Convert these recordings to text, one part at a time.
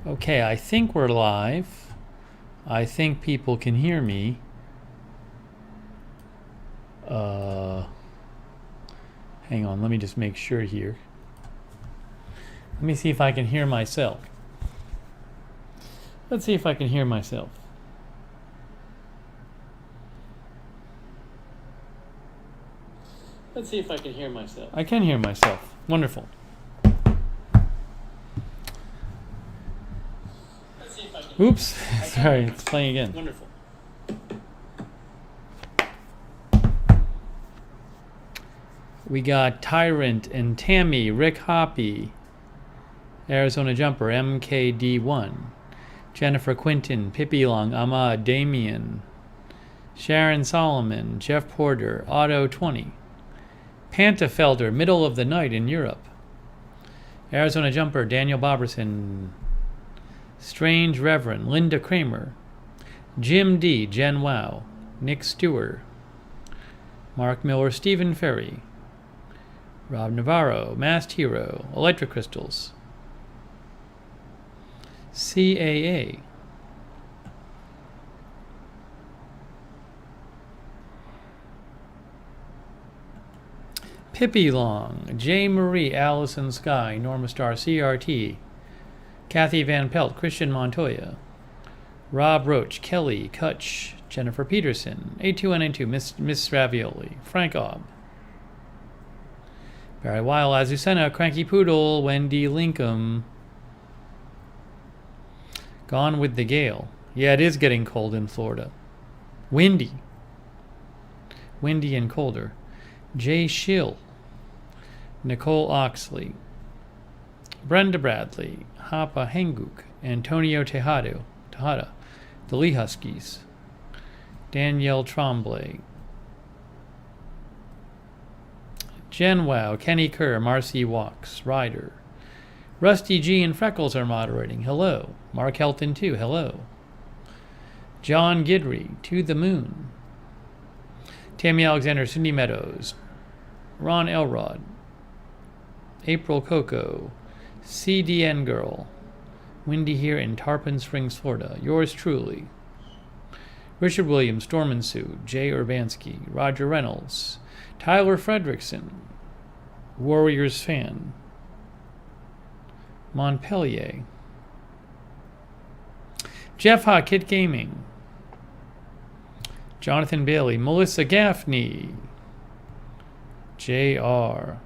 Okay, I think we're live. I think people can hear me. Hang on, let me just make sure here. Let me see if I can hear myself. Let's see if I can hear myself. Let's see if I can hear myself. I can hear myself. Wonderful. Let's see if I can. Oops. Sorry, it's playing again. Wonderful. We got Tyrant and Tammy, Rick Hoppy, Arizona Jumper, MKD1, Jennifer Quinton, Pippi Long, Ahmad, Damien, Sharon Solomon, Jeff Porter, Otto 20, Pantafelder, Middle of the Night in Europe, Arizona Jumper, Daniel Boberson, Strange Reverend, Linda Kramer, Jim D, Jen Wow, Nick Stewart, Mark Miller, Stephen Ferry, Rob Navarro, Masked Hero, Electric Crystals, CAA, Pippi Long, J. Marie, Allison Sky, Norma Star, CRT, Kathy Van Pelt, Christian Montoya, Rob Roach, Kelly, Kutch, Jennifer Peterson, A2N2, Miss Ravioli, Frank Obb, Barry Weil, Azucena, Cranky Poodle, Wendy Lincoln. Gone with the Gale. Yeah, it is getting cold in Florida. Windy. Windy and colder. Jay Schill. Nicole Oxley. Brenda Bradley. Hapa Henguk. Antonio Tejada. The Lee Huskies. Danielle Tremblay. Jen Wow, Kenny Kerr, Marcy Walks, Ryder. Rusty G and Freckles are moderating. Hello. Mark Helton too. Hello. John Gidry, To the Moon. Tammy Alexander, Cindy Meadows. Ron Elrod. April Coco. CDN Girl. Windy here in Tarpon Springs, Florida. Yours truly. Richard Williams, Storm Sue, Jay Urbanski, Roger Reynolds, Tyler Fredrickson, Warriors fan, Montpellier, Jeff Ha, Kit Gaming, Jonathan Bailey, Melissa Gaffney, JR,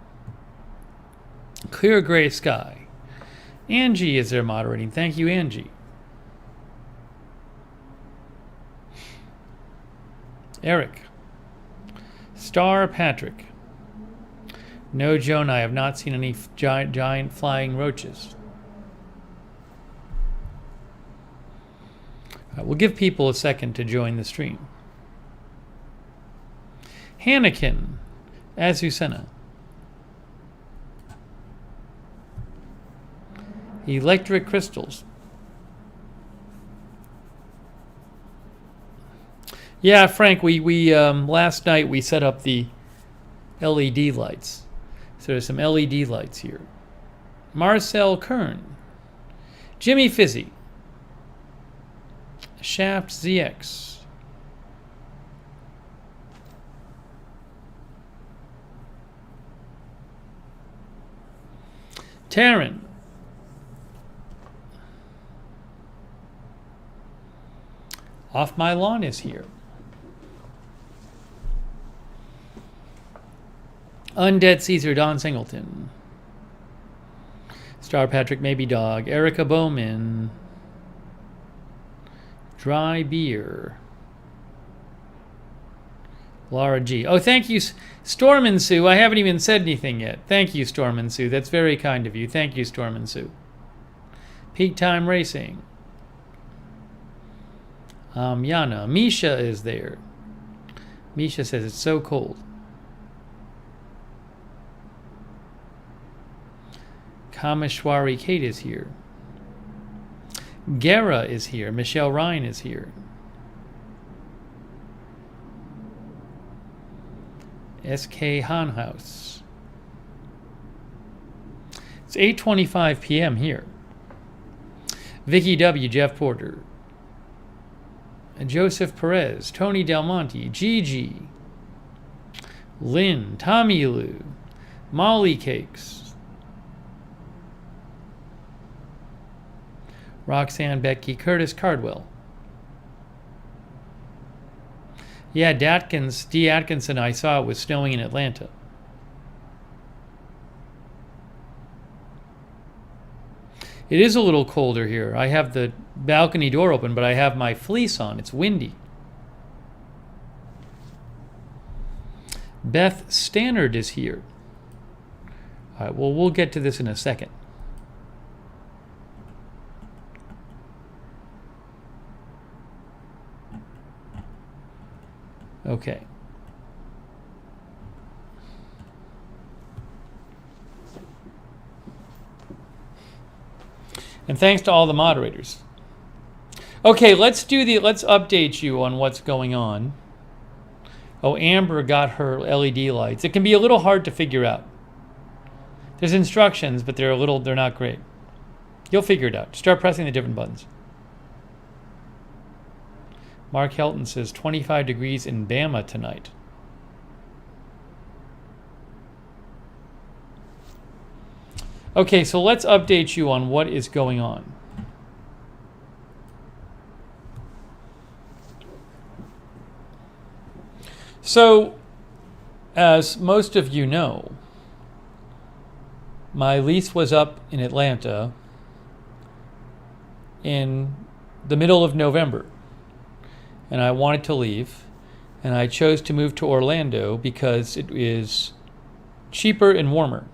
Clear Gray Sky, Angie is there moderating. Thank you, Angie. Eric, Star Patrick. No, Joan, I have not seen any giant flying roaches. We'll give people a second to join the stream. Hannikin, Azucena. Electric Crystals. Yeah, Frank, we last night we set up the LED lights. So there's some LED lights here. Marcel Kern. Jimmy Fizzy. Shaft ZX. Taryn. Off My Lawn is here. Undead Caesar, Don Singleton. Star Patrick, Maybe Dog. Erica Bowman. Dry Beer. Laura G. Oh, thank you, Storm and Sue. I haven't even said anything yet. Thank you, Storm and Sue. That's very kind of you. Thank you, Storm and Sue. Peak Time Racing. Yana. Misha is there. Misha says it's so cold. Kameshwari Kate is here. Gera is here. Michelle Ryan is here. SK Hanhouse. It's 8:25 p.m. here. Vicky W., Jeff Porter, Joseph Perez, Tony Del Monte, Gigi, Lynn, Tommy Lou, Molly Cakes, Roxanne, Becky, Curtis Cardwell. Yeah, D. Atkinson, I saw it was snowing in Atlanta. It is a little colder here. I have the balcony door open, but I have my fleece on. It's windy. Beth Stannard is here. All right, well, we'll get to this in a second. Okay. And thanks to all the moderators. Okay, let's update you on what's going on. Oh, Amber got her LED lights. It can be a little hard to figure out. There's instructions, but they're not great. You'll figure it out. Start pressing the different buttons. Mark Helton says 25 degrees in Bama tonight. Okay, so let's update you on what is going on. So, as most of you know, my lease was up in Atlanta in the middle of November, and I wanted to leave, and I chose to move to Orlando because it is cheaper and warmer.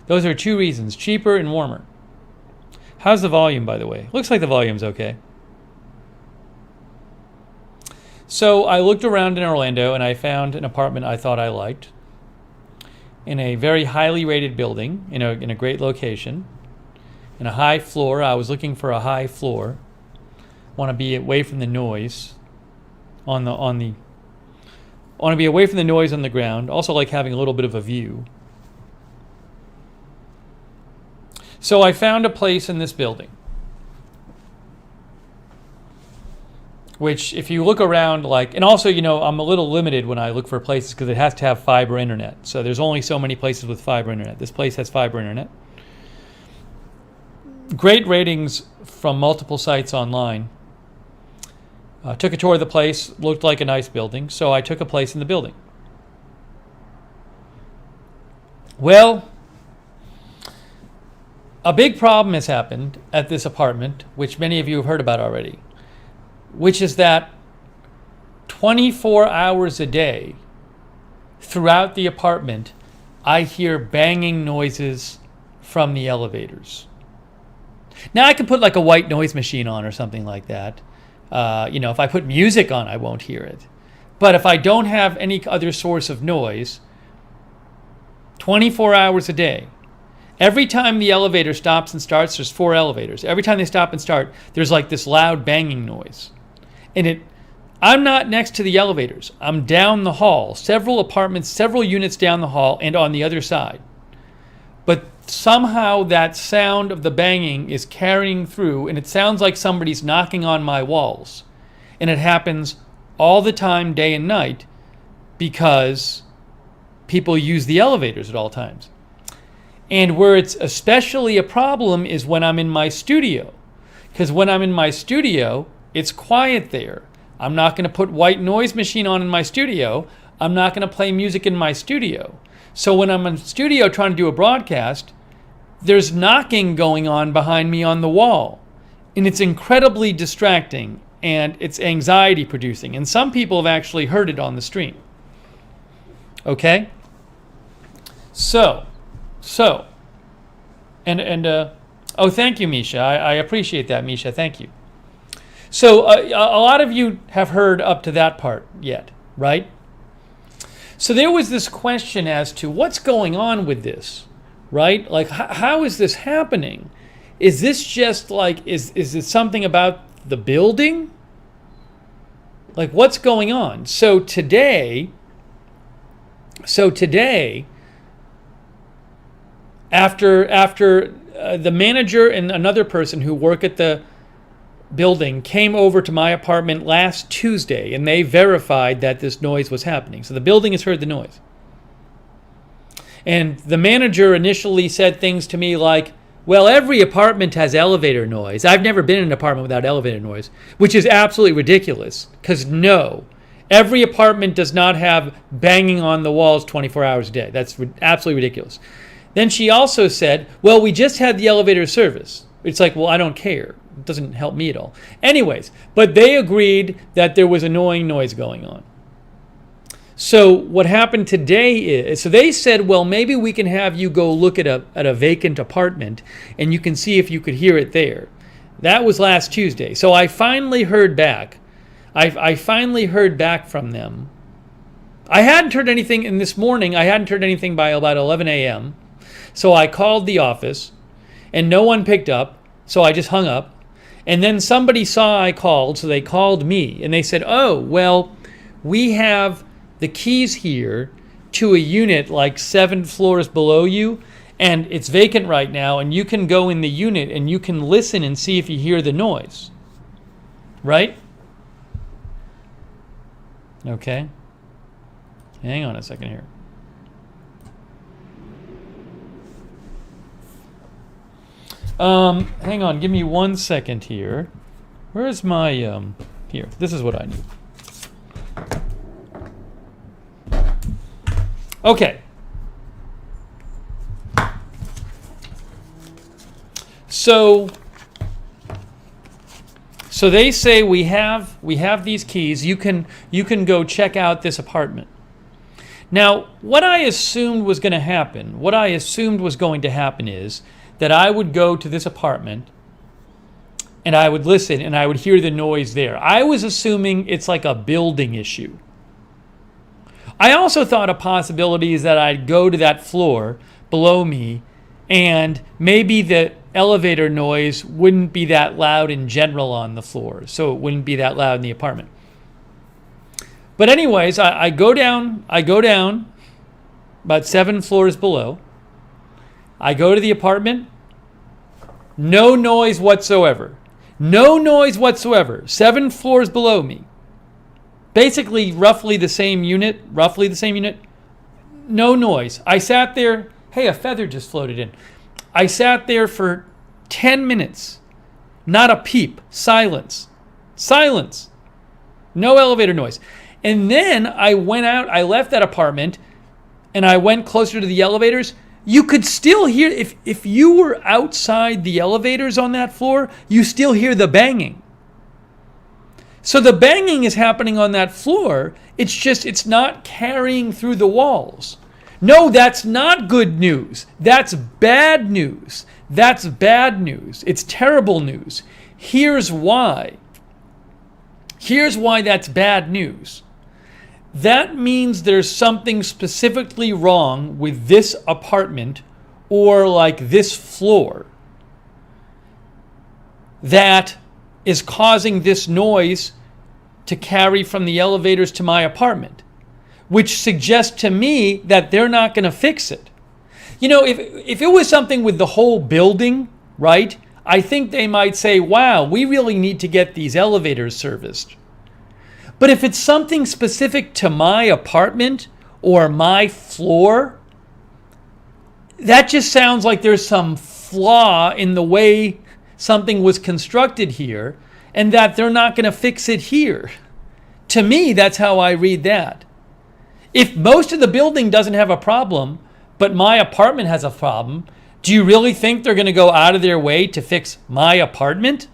Those are two reasons, cheaper and warmer. How's the volume, by the way? Looks like the volume's okay. So I looked around in Orlando and I found an apartment I thought I liked in a very highly rated building, in a great location, in a high floor. I was looking for a high floor. Want to be away from the noise want to be away from the noise on the ground. Also like having a little bit of a view. So I found a place in this building, which if you look around, and also, I'm a little limited when I look for places because it has to have fiber internet. So there's only so many places with fiber internet. This place has fiber internet. Great ratings from multiple sites online. Took a tour of the place, looked like a nice building, so I took a place in the building. Well, a big problem has happened at this apartment, which many of you have heard about already, which is that 24 hours a day throughout the apartment, I hear banging noises from the elevators. Now, I can put like a white noise machine on or something like that. If I put music on, I won't hear it. But if I don't have any other source of noise, 24 hours a day, every time the elevator stops and starts, there's 4 elevators. Every time they stop and start, there's like this loud banging noise. And I'm not next to the elevators. I'm down the hall, several apartments, several units down the hall and on the other side. But somehow that sound of the banging is carrying through, and it sounds like somebody's knocking on my walls. And it happens all the time, day and night, because people use the elevators at all times. And where it's especially a problem is when I'm in my studio. Because when I'm in my studio, it's quiet there. I'm not going to put white noise machine on in my studio. I'm not going to play music in my studio. So when I'm in the studio trying to do a broadcast, there's knocking going on behind me on the wall. And it's incredibly distracting, and it's anxiety producing. And some people have actually heard it on the stream. Okay? So, thank you, Misha. I appreciate that, Misha. Thank you. So a lot of you have heard up to that part yet, right? So there was this question as to what's going on with this, right? Like, how is this happening? Is this just like, is it something about the building? Like, what's going on? So today, After the manager and another person who work at the building came over to my apartment last Tuesday, and they verified that this noise was happening. So the building has heard the noise. And the manager initially said things to me like, well, every apartment has elevator noise. I've never been in an apartment without elevator noise, which is absolutely ridiculous, because no, every apartment does not have banging on the walls 24 hours a day. That's absolutely ridiculous. Then she also said, well, we just had the elevator service. It's like, well, I don't care. It doesn't help me at all. Anyways, but they agreed that there was annoying noise going on. So what happened today is, so they said, well, maybe we can have you go look at a vacant apartment and you can see if you could hear it there. That was last Tuesday. So I finally heard back. I finally heard back from them. I hadn't heard anything, and this morning I hadn't heard anything by about 11 a.m. So I called the office and no one picked up. So I just hung up. And then somebody saw I called, so they called me and they said, oh, well, we have the keys here to a unit like 7 floors below you, and it's vacant right now, and you can go in the unit and you can listen and see if you hear the noise. Right? Okay. Hang on a second here. Hang on, give me 1 second here. Where's my, here, this is what I need. Okay. So they say we have these keys. You can go check out this apartment. Now, what I assumed was going to happen is that I would go to this apartment and I would listen and I would hear the noise there. I was assuming it's like a building issue. I also thought a possibility is that I'd go to that floor below me and maybe the elevator noise wouldn't be that loud in general on the floor, so it wouldn't be that loud in the apartment. But anyways, I go down about 7 floors below. I go to the apartment. No noise whatsoever. 7 floors below me. Basically, roughly the same unit. No noise. I sat there. Hey, a feather just floated in. I sat there for 10 minutes. Not a peep. Silence. No elevator noise. And then I went out. I left that apartment and I went closer to the elevators. You could still hear, if you were outside the elevators on that floor, you still hear the banging. So the banging is happening on that floor. It's just, it's not carrying through the walls. No, that's not good news. That's bad news. It's terrible news. Here's why. That's bad news. That means there's something specifically wrong with this apartment or like this floor that is causing this noise to carry from the elevators to my apartment, which suggests to me that they're not going to fix it. You know, if it was something with the whole building, right, I think they might say, wow, we really need to get these elevators serviced. But if it's something specific to my apartment or my floor, that just sounds like there's some flaw in the way something was constructed here and that they're not going to fix it here. To me, that's how I read that. If most of the building doesn't have a problem, but my apartment has a problem, do you really think they're going to go out of their way to fix my apartment?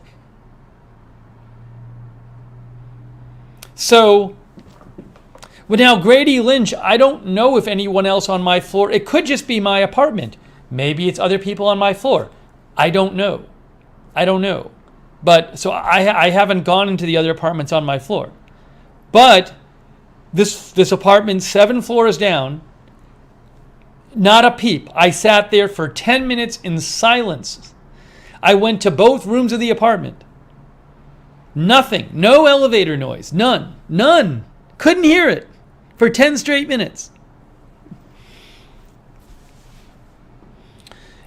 So, well, now Grady Lynch, I don't know if anyone else on my floor, it could just be my apartment. Maybe it's other people on my floor. I don't know. But so I haven't gone into the other apartments on my floor. But this apartment, 7 floors down, not a peep. I sat there for 10 minutes in silence. I went to both rooms of the apartment. Nothing. No elevator noise. None. Couldn't hear it for 10 straight minutes.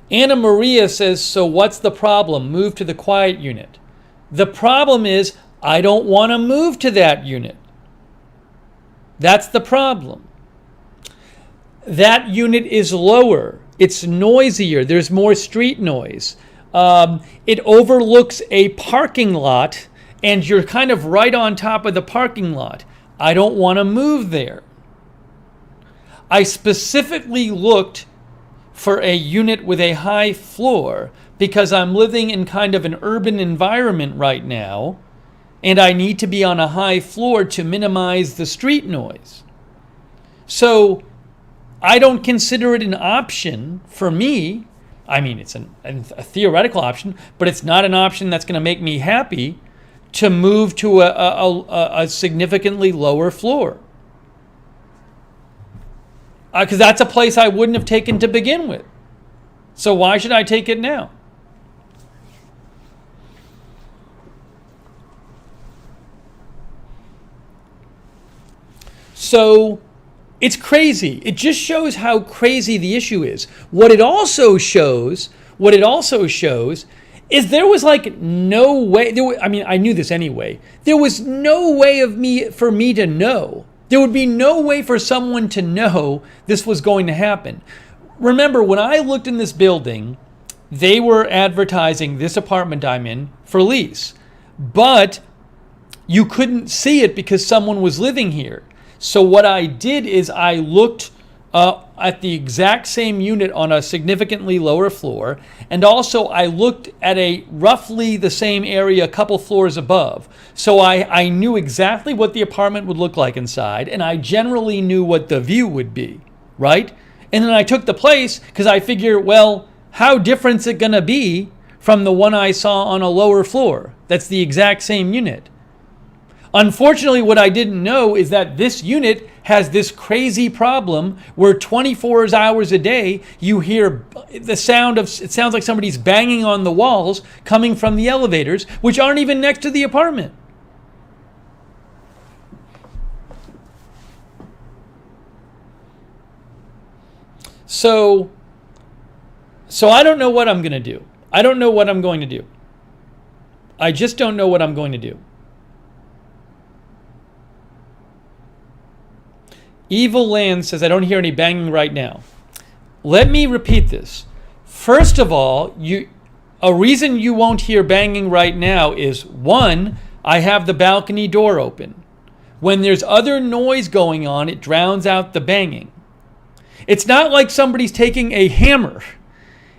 Anna Maria says, so what's the problem? Move to the quiet unit. The problem is I don't want to move to that unit. That's the problem. That unit is lower. It's noisier. There's more street noise. It overlooks a parking lot, and you're kind of right on top of the parking lot. I don't want to move there. I specifically looked for a unit with a high floor because I'm living in kind of an urban environment right now, and I need to be on a high floor to minimize the street noise. So I don't consider it an option for me. I mean, it's a theoretical option, but it's not an option that's going to make me happy to move to a significantly lower floor. Because that's a place I wouldn't have taken to begin with. So why should I take it now? So it's crazy. It just shows how crazy the issue is. What it also shows is there was like no way. I knew this anyway. There was no way for me to know. There would be no way for someone to know this was going to happen. Remember, when I looked in this building, they were advertising this apartment I'm in for lease. But you couldn't see it because someone was living here. So what I did is I looked at the exact same unit on a significantly lower floor, and also I looked at a roughly the same area a couple floors above. So I knew exactly what the apartment would look like inside, and I generally knew what the view would be, right? And then I took the place because I figure, well, how different is it going to be from the one I saw on a lower floor? That's the exact same unit. Unfortunately, what I didn't know is that this unit has this crazy problem where 24 hours a day you hear the sound of, it sounds like somebody's banging on the walls coming from the elevators, which aren't even next to the apartment. So I don't know what I'm going to do. I don't know what I'm going to do. I just don't know what I'm going to do. Evil Land says, I don't hear any banging right now. Let me repeat this. First of all, a reason you won't hear banging right now is, one, I have the balcony door open. When there's other noise going on, it drowns out the banging. It's not like somebody's taking a hammer.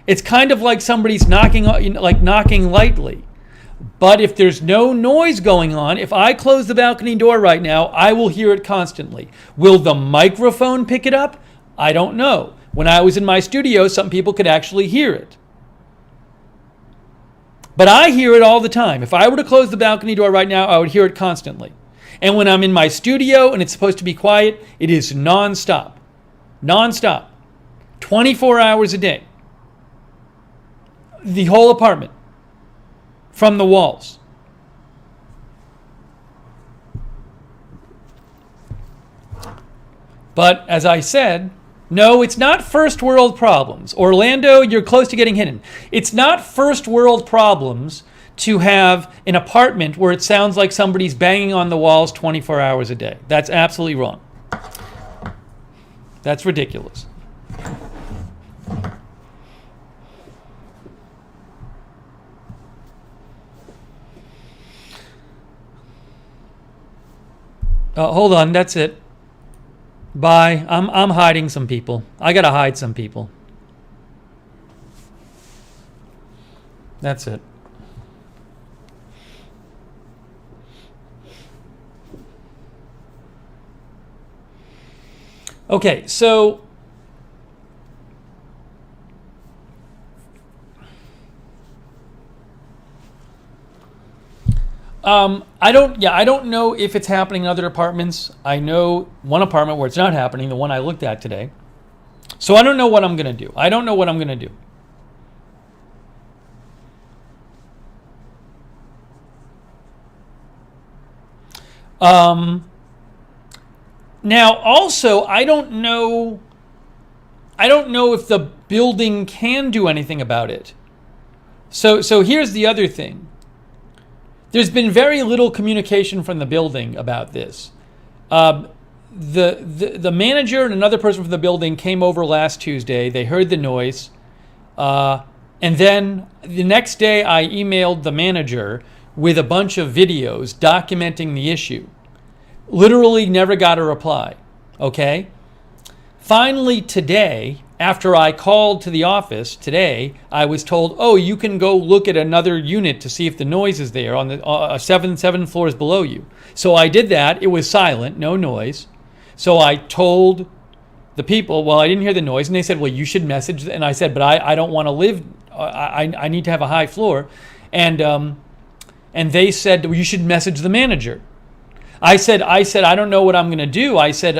It's kind of like somebody's knocking lightly. But if there's no noise going on, if I close the balcony door right now, I will hear it constantly. Will the microphone pick it up? I don't know. When I was in my studio, some people could actually hear it. But I hear it all the time. If I were to close the balcony door right now, I would hear it constantly. And when I'm in my studio and it's supposed to be quiet, it is nonstop. Nonstop. 24 hours a day. The whole apartment. From the walls. But as I said, no, it's not first world problems. Orlando, you're close to getting hidden. It's not first world problems to have an apartment where it sounds like somebody's banging on the walls 24 hours a day. That's absolutely wrong. That's ridiculous. Hold on, that's it. Bye. I'm hiding some people. I gotta hide some people. That's it. Okay, so I don't know if it's happening in other apartments. I know one apartment where it's not happening, the one I looked at today. So I don't know what I'm going to do. I don't know what I'm going to do. Now, also, I don't know I don't know if the building can do anything about it. So here's the other thing. There's been very little communication from the building about this. The manager and another person from the building came over last Tuesday. They heard the noise. And then the next day I emailed the manager with a bunch of videos documenting the issue. Literally never got a reply. Okay? Finally today, after I called to the office today, I was told, oh, you can go look at another unit to see if the noise is there on the seven floors below you. So I did that. It was silent, no noise. So I told the people, well, I didn't hear the noise. And they said, well, you should message. And I said, but I don't want to live. I need to have a high floor. And they said, well, you should message the manager. I said, I don't know what I'm going to do. I said,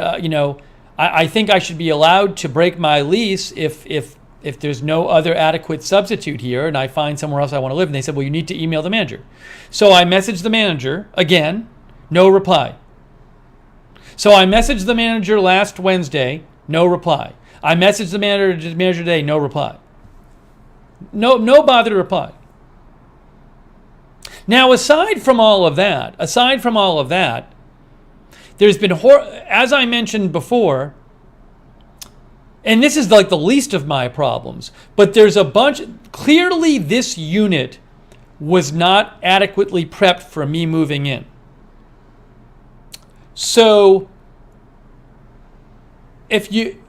I think I should be allowed to break my lease if there's no other adequate substitute here and I find somewhere else I want to live. And they said, well, you need to email the manager. So I messaged the manager again, no reply. So I messaged the manager last Wednesday, no reply. I messaged the manager today, no reply. No bother to reply. Now, aside from all of that, there's been, as I mentioned before, and this is like the least of my problems, but there's a bunch, clearly this unit was not adequately prepped for me moving in. So,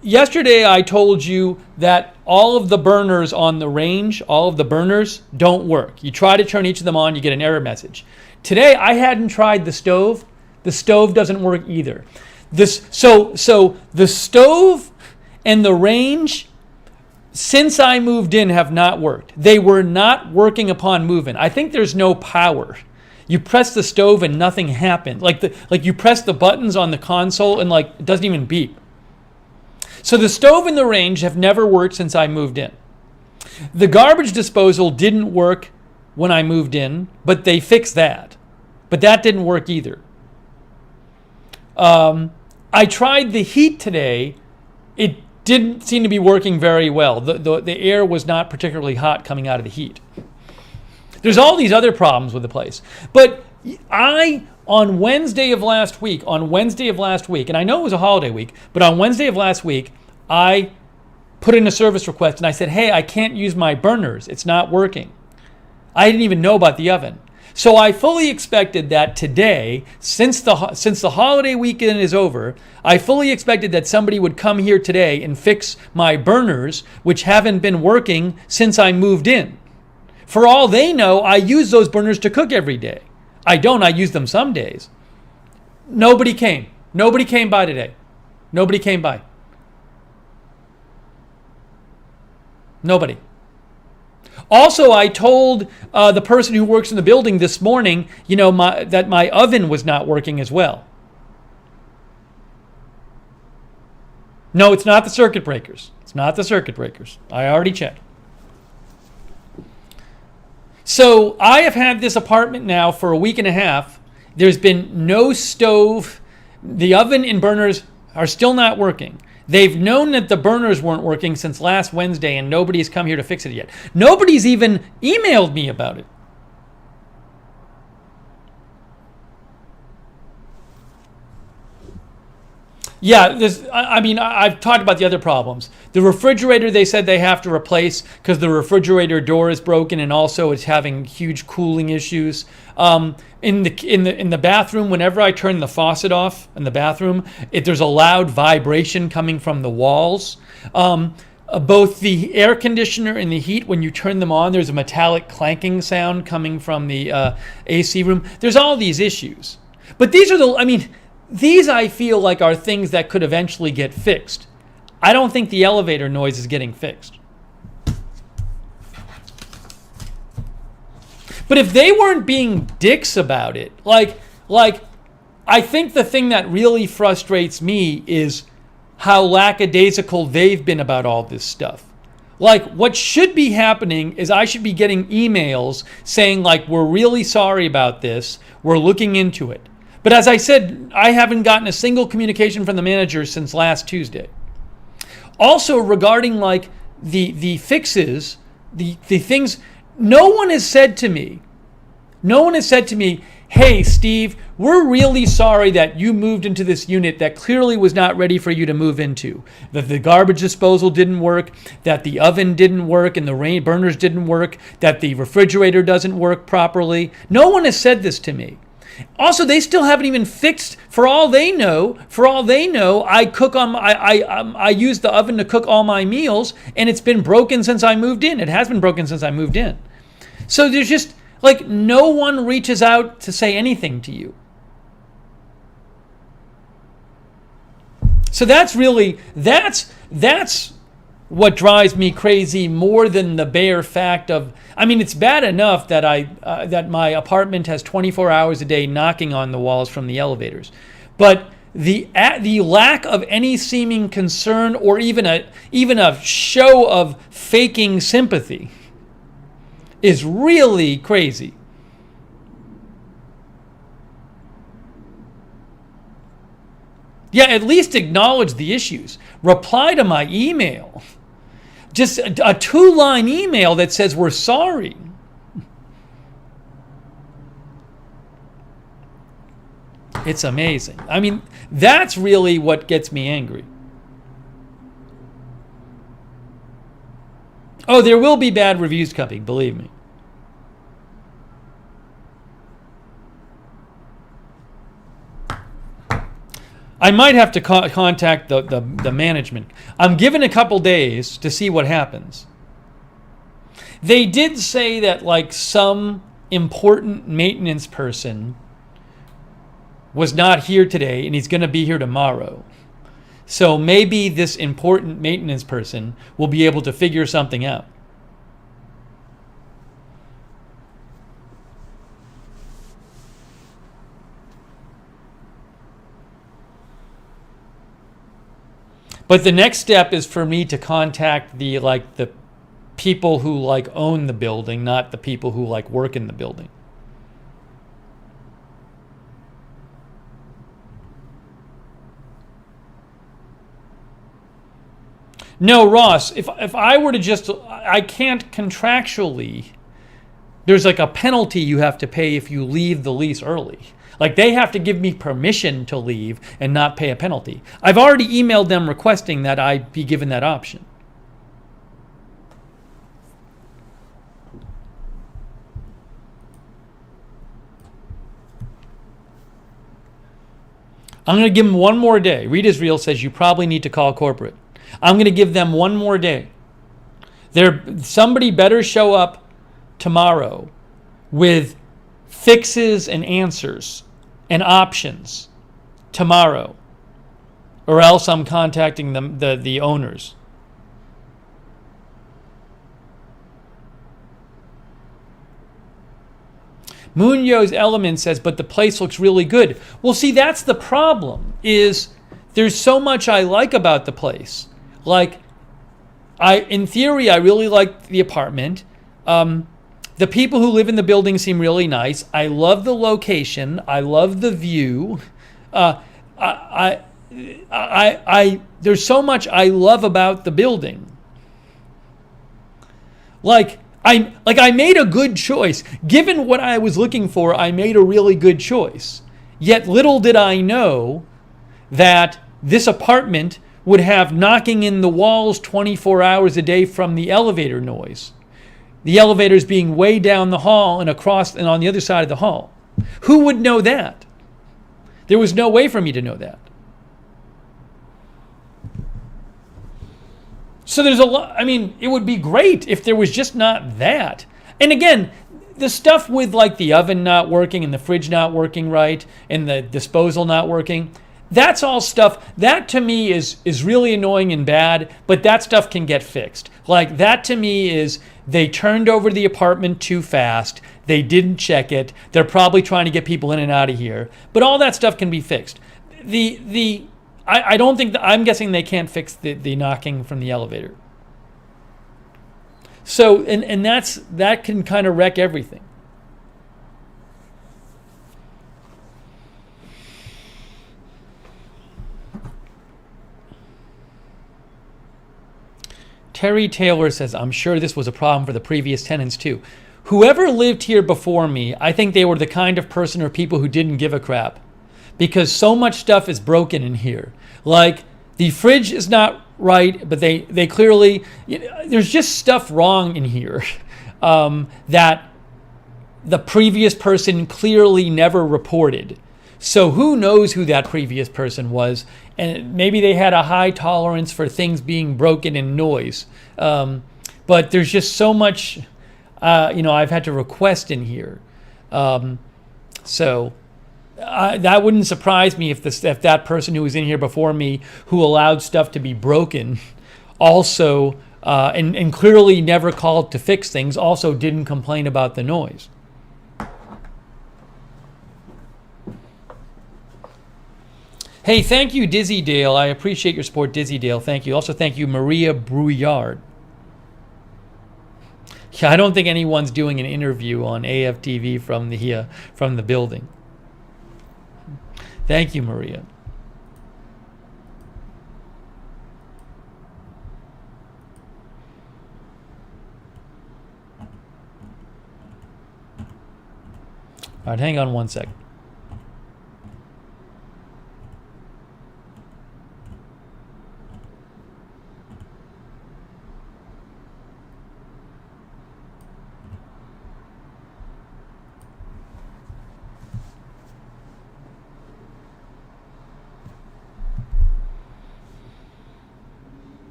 yesterday I told you that all of the burners on the range, all of the burners don't work. You try to turn each of them on, you get an error message. Today I hadn't tried the stove. The stove doesn't work either. So the stove and the range, since I moved in, have not worked. They were not working upon move-in. I think there's no power. You press the stove and nothing happened. Like you press the buttons on the console and it doesn't even beep. So the stove and the range have never worked since I moved in. The garbage disposal didn't work when I moved in, but they fixed that. But that didn't work either. I tried the heat today. It didn't seem to be working very well. The air was not particularly hot coming out of the heat. There's all these other problems with the place. But on Wednesday of last week, and I know it was a holiday week, but on Wednesday of last week, I put in a service request and I said, hey, I can't use my burners. It's not working. I didn't even know about the oven. So I fully expected that today, since the holiday weekend is over, I fully expected that somebody would come here today and fix my burners, which haven't been working since I moved in. For all they know, I use those burners to cook every day. I don't. I use them some days. Nobody came. Nobody came by today. Nobody came by. Nobody. Also, I told the person who works in the building this morning, that my oven was not working as well. No, it's not the circuit breakers. It's not the circuit breakers. I already checked. So I have had this apartment now for a week and a half. There's been no stove. The oven and burners are still not working. They've known that the burners weren't working since last Wednesday, and nobody's come here to fix it yet. Nobody's even emailed me about it. Yeah, I've talked about the other problems. The refrigerator, they said they have to replace because the refrigerator door is broken, and also it's having huge cooling issues. In the bathroom, whenever I turn the faucet off in the bathroom, there's a loud vibration coming from the walls. Both the air conditioner and the heat, when you turn them on, there's a metallic clanking sound coming from the AC room. There's all these issues, but these I feel like are things that could eventually get fixed. I don't think the elevator noise is getting fixed. But if they weren't being dicks about it, I think the thing that really frustrates me is how lackadaisical they've been about all this stuff. What should be happening is I should be getting emails saying we're really sorry about this, we're looking into it. But as I said, I haven't gotten a single communication from the manager since last Tuesday. Also regarding like the fixes, the things, no one has said to me, hey, Steve, we're really sorry that you moved into this unit that clearly was not ready for you to move into. That the garbage disposal didn't work, that the oven didn't work and the rain burners didn't work, that the refrigerator doesn't work properly. No one has said this to me. Also, they still haven't even fixed. For all they know, I use the oven to cook all my meals, and it's been broken since I moved in. It has been broken since I moved in. So there's just like no one reaches out to say anything to you. So that's what drives me crazy more than the bare fact of, I mean, it's bad enough that that my apartment has 24 hours a day knocking on the walls from the elevators, but the lack of any seeming concern or even a show of faking sympathy is really crazy. Yeah, at least acknowledge the issues. Reply to my email. Just a 2-line email that says we're sorry. It's amazing. I mean, that's really what gets me angry. Oh, there will be bad reviews coming, believe me. I might have to contact the management. I'm given a couple days to see what happens. They did say that like some important maintenance person was not here today and he's going to be here tomorrow. So maybe this important maintenance person will be able to figure something out. But the next step is for me to contact the people who like own the building, not the people who like work in the building. No, Ross, if I were to just, I can't contractually, there's like a penalty you have to pay if you leave the lease early. Like they have to give me permission to leave and not pay a penalty. I've already emailed them requesting that I be given that option. I'm going to give them one more day. Reed Israel says you probably need to call corporate. I'm going to give them one more day. Somebody better show up tomorrow with fixes and answers and options tomorrow, or else I'm contacting the owners. Munoz Element says, but the place looks really good. Well, see, that's the problem, is there's so much I like about the place. Like, in theory, I really like the apartment. The people who live in the building seem really nice. I love the location. I love the view. There's so much I love about the building. I made a good choice. Given what I was looking for, I made a really good choice. Yet little did I know that this apartment would have knocking in the walls 24 hours a day from the elevator noise. The elevators being way down the hall and across and on the other side of the hall. Who would know that? There was no way for me to know that. So there's a lot, I mean, it would be great if there was just not that. And again, the stuff with like the oven not working and the fridge not working right and the disposal not working, that's all stuff, that to me is really annoying and bad, but that stuff can get fixed. Like that to me is they turned over the apartment too fast, they didn't check it, they're probably trying to get people in and out of here, but all that stuff can be fixed. I don't think, I'm guessing they can't fix the knocking from the elevator. So, and that can kind of wreck everything. Terry Taylor says, I'm sure this was a problem for the previous tenants too. Whoever lived here before me, I think they were the kind of person or people who didn't give a crap. Because so much stuff is broken in here. Like, the fridge is not right, but they clearly, there's just stuff wrong in here that the previous person clearly never reported. So who knows who that previous person was? And maybe they had a high tolerance for things being broken and noise. But there's just so much, I've had to request in here. So that wouldn't surprise me if that person who was in here before me, who allowed stuff to be broken, also, and clearly never called to fix things, also didn't complain about the noise. Hey, thank you, Dizzy Dale. I appreciate your support, Dizzy Dale. Thank you. Also, thank you, Maria Brouillard. Yeah, I don't think anyone's doing an interview on AFTV from the building. Thank you, Maria. All right, hang on one second.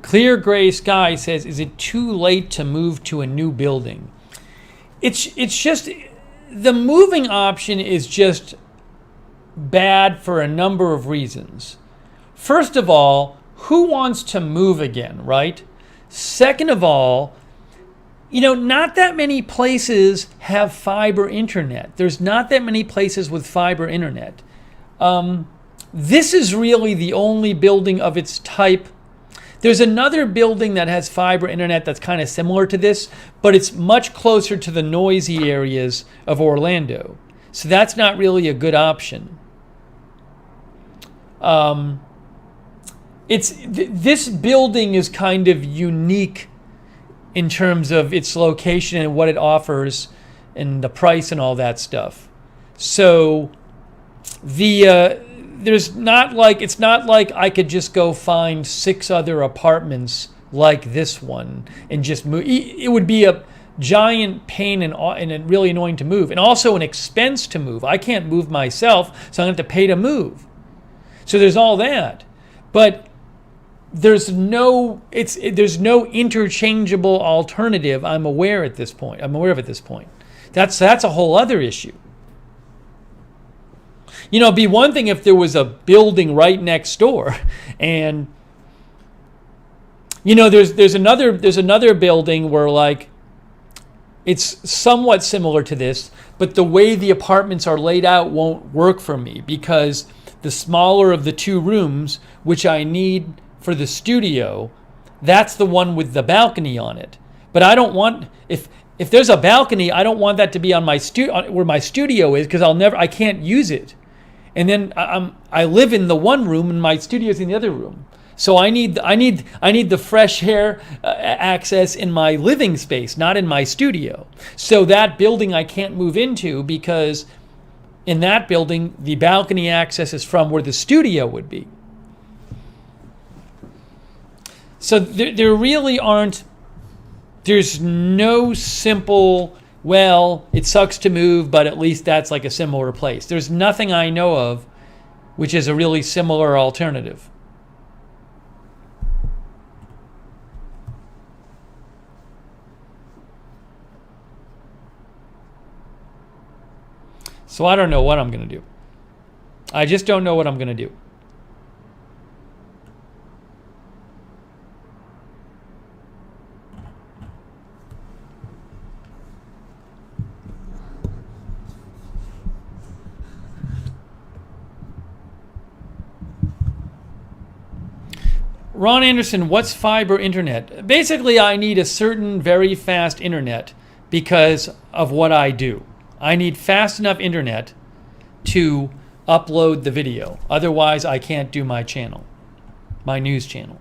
Clear Gray Sky says, is it too late to move to a new building? It's just, the moving option is just bad for a number of reasons. First of all, who wants to move again, right? Second of all, not that many places have fiber internet. There's not that many places with fiber internet. This is really the only building of its type. There's another building that has fiber internet that's kind of similar to this, but it's much closer to the noisy areas of Orlando. So that's not really a good option. This building is kind of unique in terms of its location and what it offers and the price and all that stuff. So it's not like I could just go find 6 other apartments like this one and just move. It would be a giant pain and really annoying to move, and also an expense to move. I can't move myself, so I'm going to have to pay to move. So there's all that, but there's no interchangeable alternative. I'm aware of at this point. That's a whole other issue. It'd be one thing if there was a building right next door, and there's another building where, like, it's somewhat similar to this, but the way the apartments are laid out won't work for me, because the smaller of the 2 rooms, which I need for the studio, that's the one with the balcony on it. But I don't want, if there's a balcony, I don't want that to be on my where my studio is, because I can't use it. And then I live in the one room and my studio's in the other room. So I need the fresh air access in my living space, not in my studio. So that building I can't move into, because in that building the balcony access is from where the studio would be. So there really aren't. There's no simple, well, it sucks to move, but at least that's like a similar place. There's nothing I know of which is a really similar alternative. So I don't know what I'm going to do. I just don't know what I'm going to do. Ron Anderson, what's fiber internet? Basically, I need a certain very fast internet because of what I do. I need fast enough internet to upload the video. Otherwise, I can't do my channel, my news channel.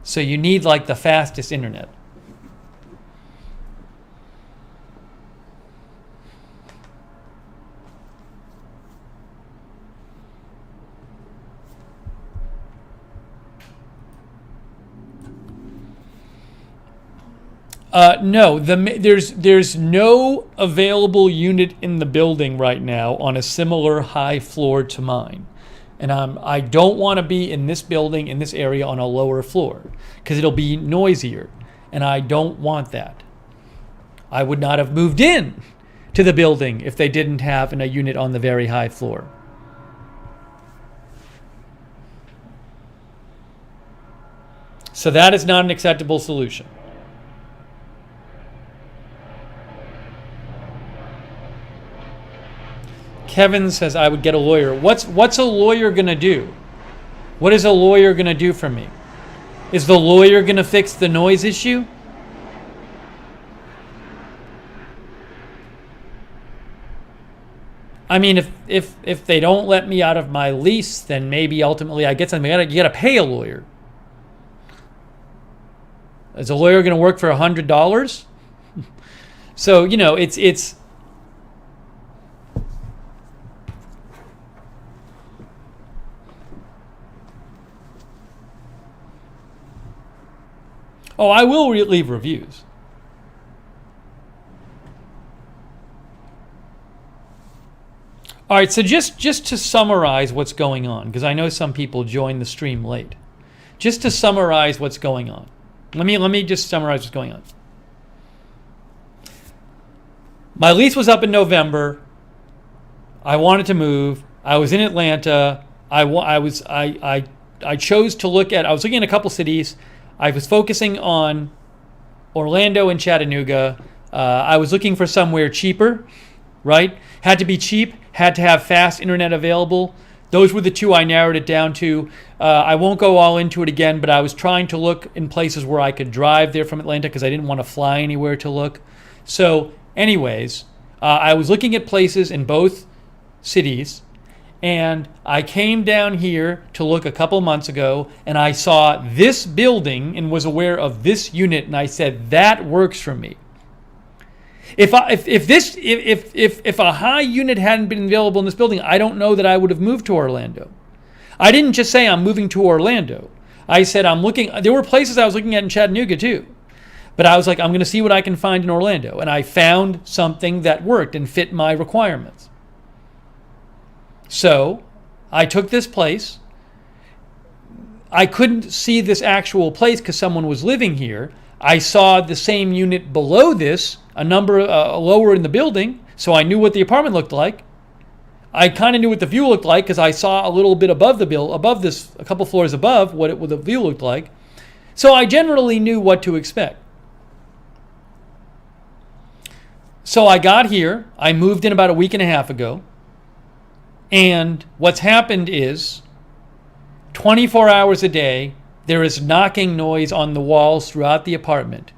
So you need like the fastest internet. No, there's no available unit in the building right now on a similar high floor to mine, and I don't want to be in this building in this area on a lower floor because it'll be noisier, and I don't want that. I would not have moved in to the building if they didn't have a unit on the very high floor. So that is not an acceptable solution. Kevin says I would get a lawyer. What's a lawyer going to do? What is a lawyer going to do for me? Is the lawyer going to fix the noise issue? I mean, if they don't let me out of my lease, then maybe ultimately I get something. You got to pay a lawyer. Is a lawyer going to work for $100? So, it's Oh, I will leave reviews. All right, so just to summarize what's going on, because I know some people joined the stream late. Just to summarize what's going on. Let me just summarize what's going on. My lease was up in November. I wanted to move. I was in Atlanta. I chose to look at. I was looking at a couple cities. I was focusing on Orlando and Chattanooga. I was looking for somewhere cheaper, right? Had to be cheap, had to have fast internet available. Those were the two I narrowed it down to. I won't go all into it again, but I was trying to look in places where I could drive there from Atlanta because I didn't want to fly anywhere to look. So anyways, I was looking at places in both cities. And I came down here to look a couple months ago, and I saw this building and was aware of this unit, and I said that works for me. If a high unit hadn't been available in this building, I don't know that I would have moved to Orlando. I didn't just say I'm moving to Orlando. I said I'm looking. There were places I was looking at in Chattanooga too, but I was like, I'm going to see what I can find in Orlando, and I found something that worked and fit my requirements. So I took this place. I couldn't see this actual place because someone was living here. I saw the same unit below this, a number lower in the building, so I knew what the apartment looked like. I kind of knew what the view looked like because I saw a little bit above this, a couple floors above, what the view looked like. So I generally knew what to expect. So I got here. I moved in about a week and a half ago. And what's happened is 24 hours a day, there is knocking noise on the walls throughout the apartment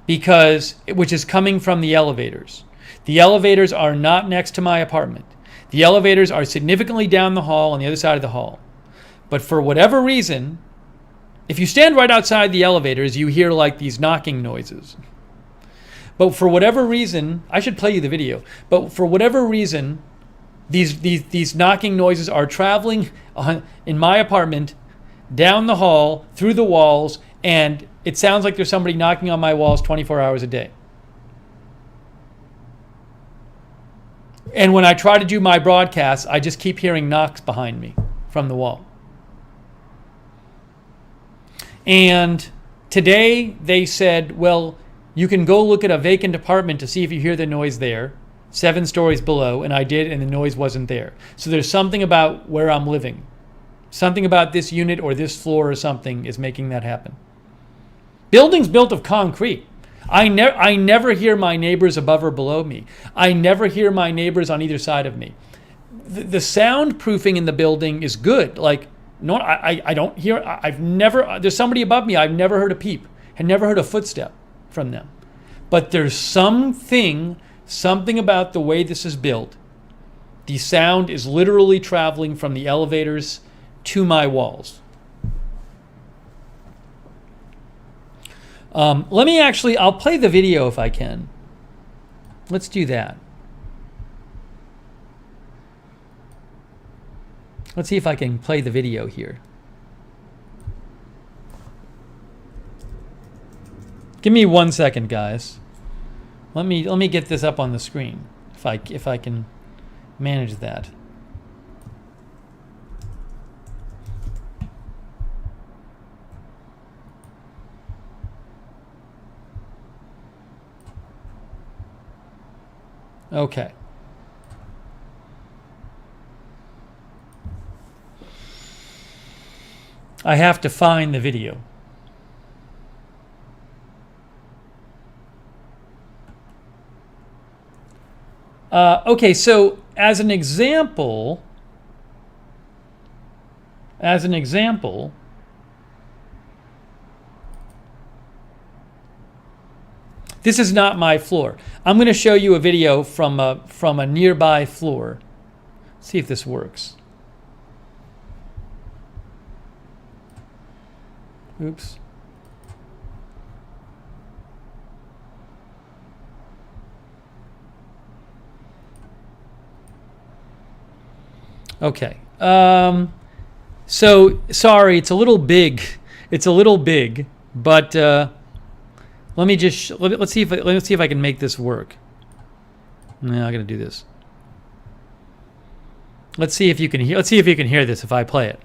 which is coming from the elevators. The elevators are not next to my apartment. The elevators are significantly down the hall on the other side of the hall. But for whatever reason, if you stand right outside the elevators, you hear like these knocking noises. But for whatever reason, I should play you the video, but for whatever reason, these knocking noises are traveling in my apartment, down the hall, through the walls, and it sounds like there's somebody knocking on my walls 24 hours a day. And when I try to do my broadcasts, I just keep hearing knocks behind me from the wall. And today they said, well, you can go look at a vacant apartment to see if you hear the noise there. 7 stories below, and I did, and the noise wasn't there. So there's something about where I'm living. Something about this unit or this floor or something is making that happen. Buildings built of concrete. I never hear my neighbors above or below me. I never hear my neighbors on either side of me. The soundproofing in the building is good. Like, no, I don't hear, there's somebody above me, I've never heard a peep, had never heard a footstep from them. But there's something about the way this is built. The sound is literally traveling from the elevators to my walls. Let me actually, I'll play the video if I can. Let's do that. Let's see if I can play the video here. Give me 1 second, guys. Let me get this up on the screen if I can manage that. Okay. I have to find the video. Okay, so as an example, this is not my floor. I'm going to show you a video from a nearby floor. See if this works. Oops. Okay. So sorry, it's a little big. It's a little big, but let's see if I can make this work. No, I gotta do this. Let's see if you can hear this if I play it.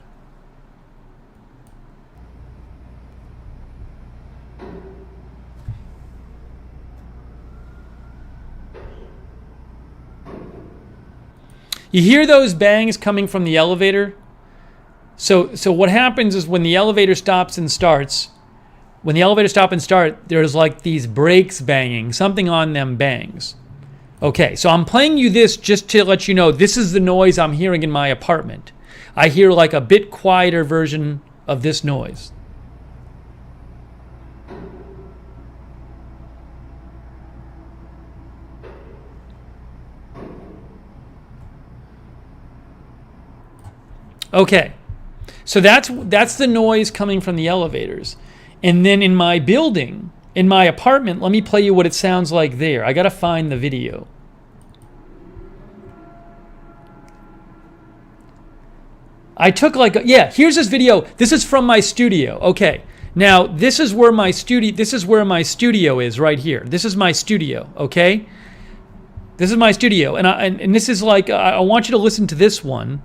You hear those bangs coming from the elevator? So what happens is when the elevator stops and starts, there's like these brakes banging, something on them bangs. Okay, so I'm playing you this just to let you know this is the noise I'm hearing in my apartment. I hear like a bit quieter version of this noise. Okay, so that's the noise coming from the elevators. And then in my building, in my apartment, let me play you what it sounds like there. I gotta find the video. I took here's this video. This is from my studio. Okay, now this is where my studio is right here. This is my studio, okay? This is my studio, and this is like, I want you to listen to this one.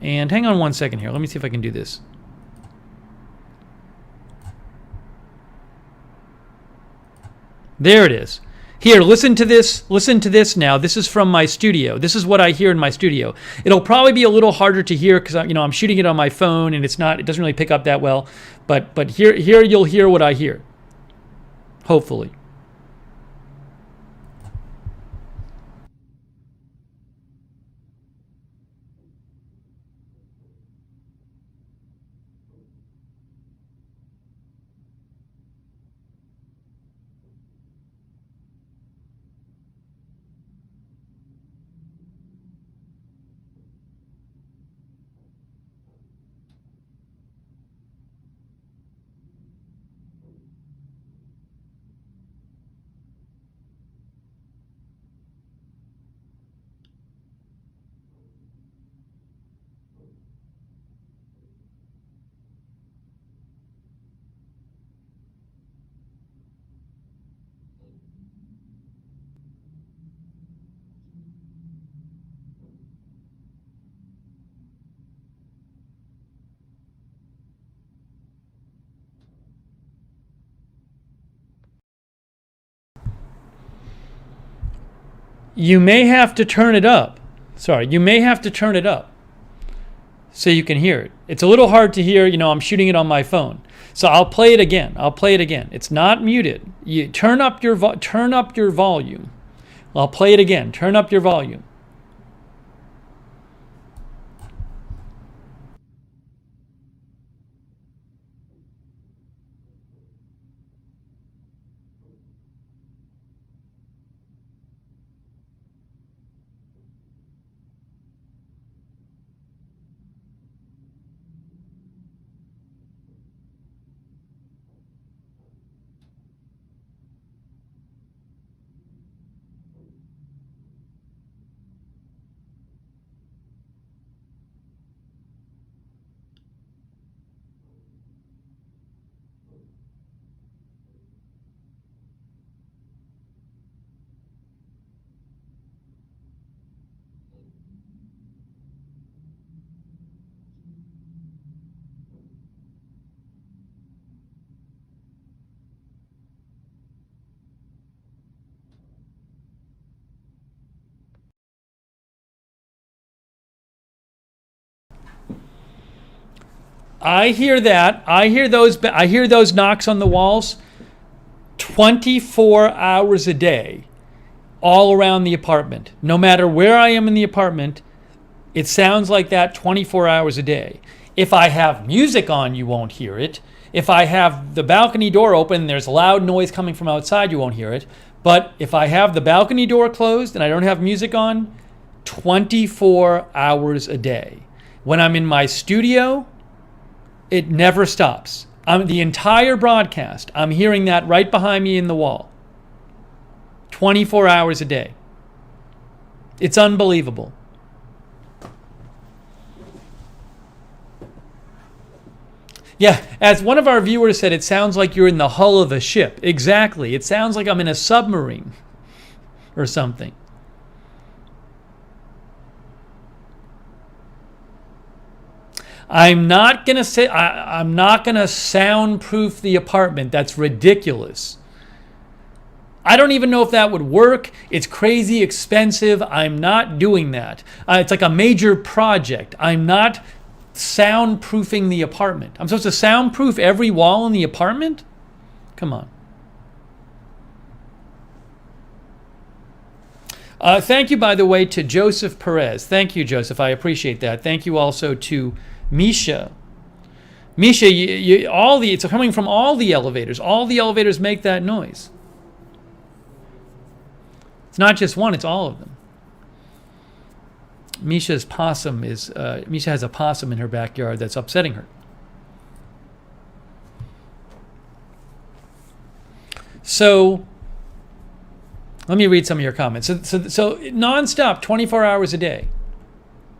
And hang on 1 second here. Let me see if I can do this. There it is. Here, listen to this. Listen to this now. This is from my studio. This is what I hear in my studio. It'll probably be a little harder to hear because I'm shooting it on my phone and it doesn't really pick up that well. But here you'll hear what I hear. Hopefully. You may have to turn it up. You may have to turn it up so you can hear it. It's a little hard to hear, I'm shooting it on my phone. So I'll play it again. It's not muted. You turn up your volume. I'll play it again. Turn up your volume. I hear that. I hear those knocks on the walls 24 hours a day all around the apartment. No matter where I am in the apartment, it sounds like that 24 hours a day. If I have music on, you won't hear it. If I have the balcony door open, there's loud noise coming from outside, you won't hear it. But if I have the balcony door closed and I don't have music on, 24 hours a day. When I'm in my studio, it never stops. The entire broadcast, I'm hearing that right behind me in the wall. 24 hours a day. It's unbelievable. Yeah, as one of our viewers said, it sounds like you're in the hull of a ship. Exactly. It sounds like I'm in a submarine or something. I'm not gonna soundproof the apartment. That's ridiculous. I don't even know if that would work. It's crazy expensive. I'm not doing that. It's like a major project. I'm not soundproofing the apartment. I'm supposed to soundproof every wall in the apartment? Come on. Thank you, by the way, to Joseph Perez. Thank you, Joseph. I appreciate that. Thank you also to Misha. Misha, it's coming from all the elevators. All the elevators make that noise. It's not just one, it's all of them. Misha has a possum in her backyard that's upsetting her. So, let me read some of your comments. So nonstop, 24 hours a day.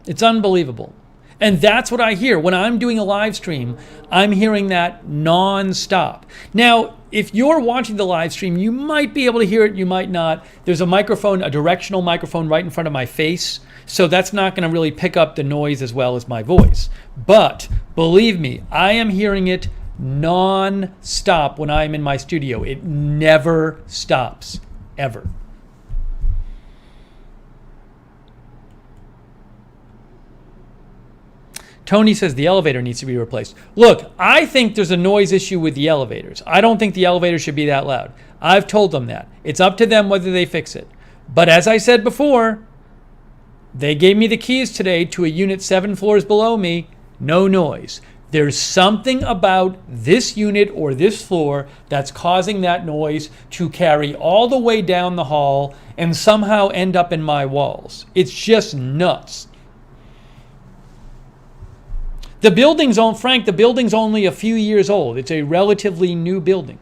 It's unbelievable. And that's what I hear. When I'm doing a live stream, I'm hearing that nonstop. Now, if you're watching the live stream, you might be able to hear it, you might not. There's a microphone, a directional microphone right in front of my face. So that's not going to really pick up the noise as well as my voice. But believe me, I am hearing it non-stop when I'm in my studio. It never stops, ever. Tony says the elevator needs to be replaced. Look, I think there's a noise issue with the elevators. I don't think the elevators should be that loud. I've told them that. It's up to them whether they fix it. But as I said before, they gave me the keys today to a unit 7 floors below me. No noise. There's something about this unit or this floor that's causing that noise to carry all the way down the hall and somehow end up in my walls. It's just nuts. The building's only a few years old. It's a relatively new building.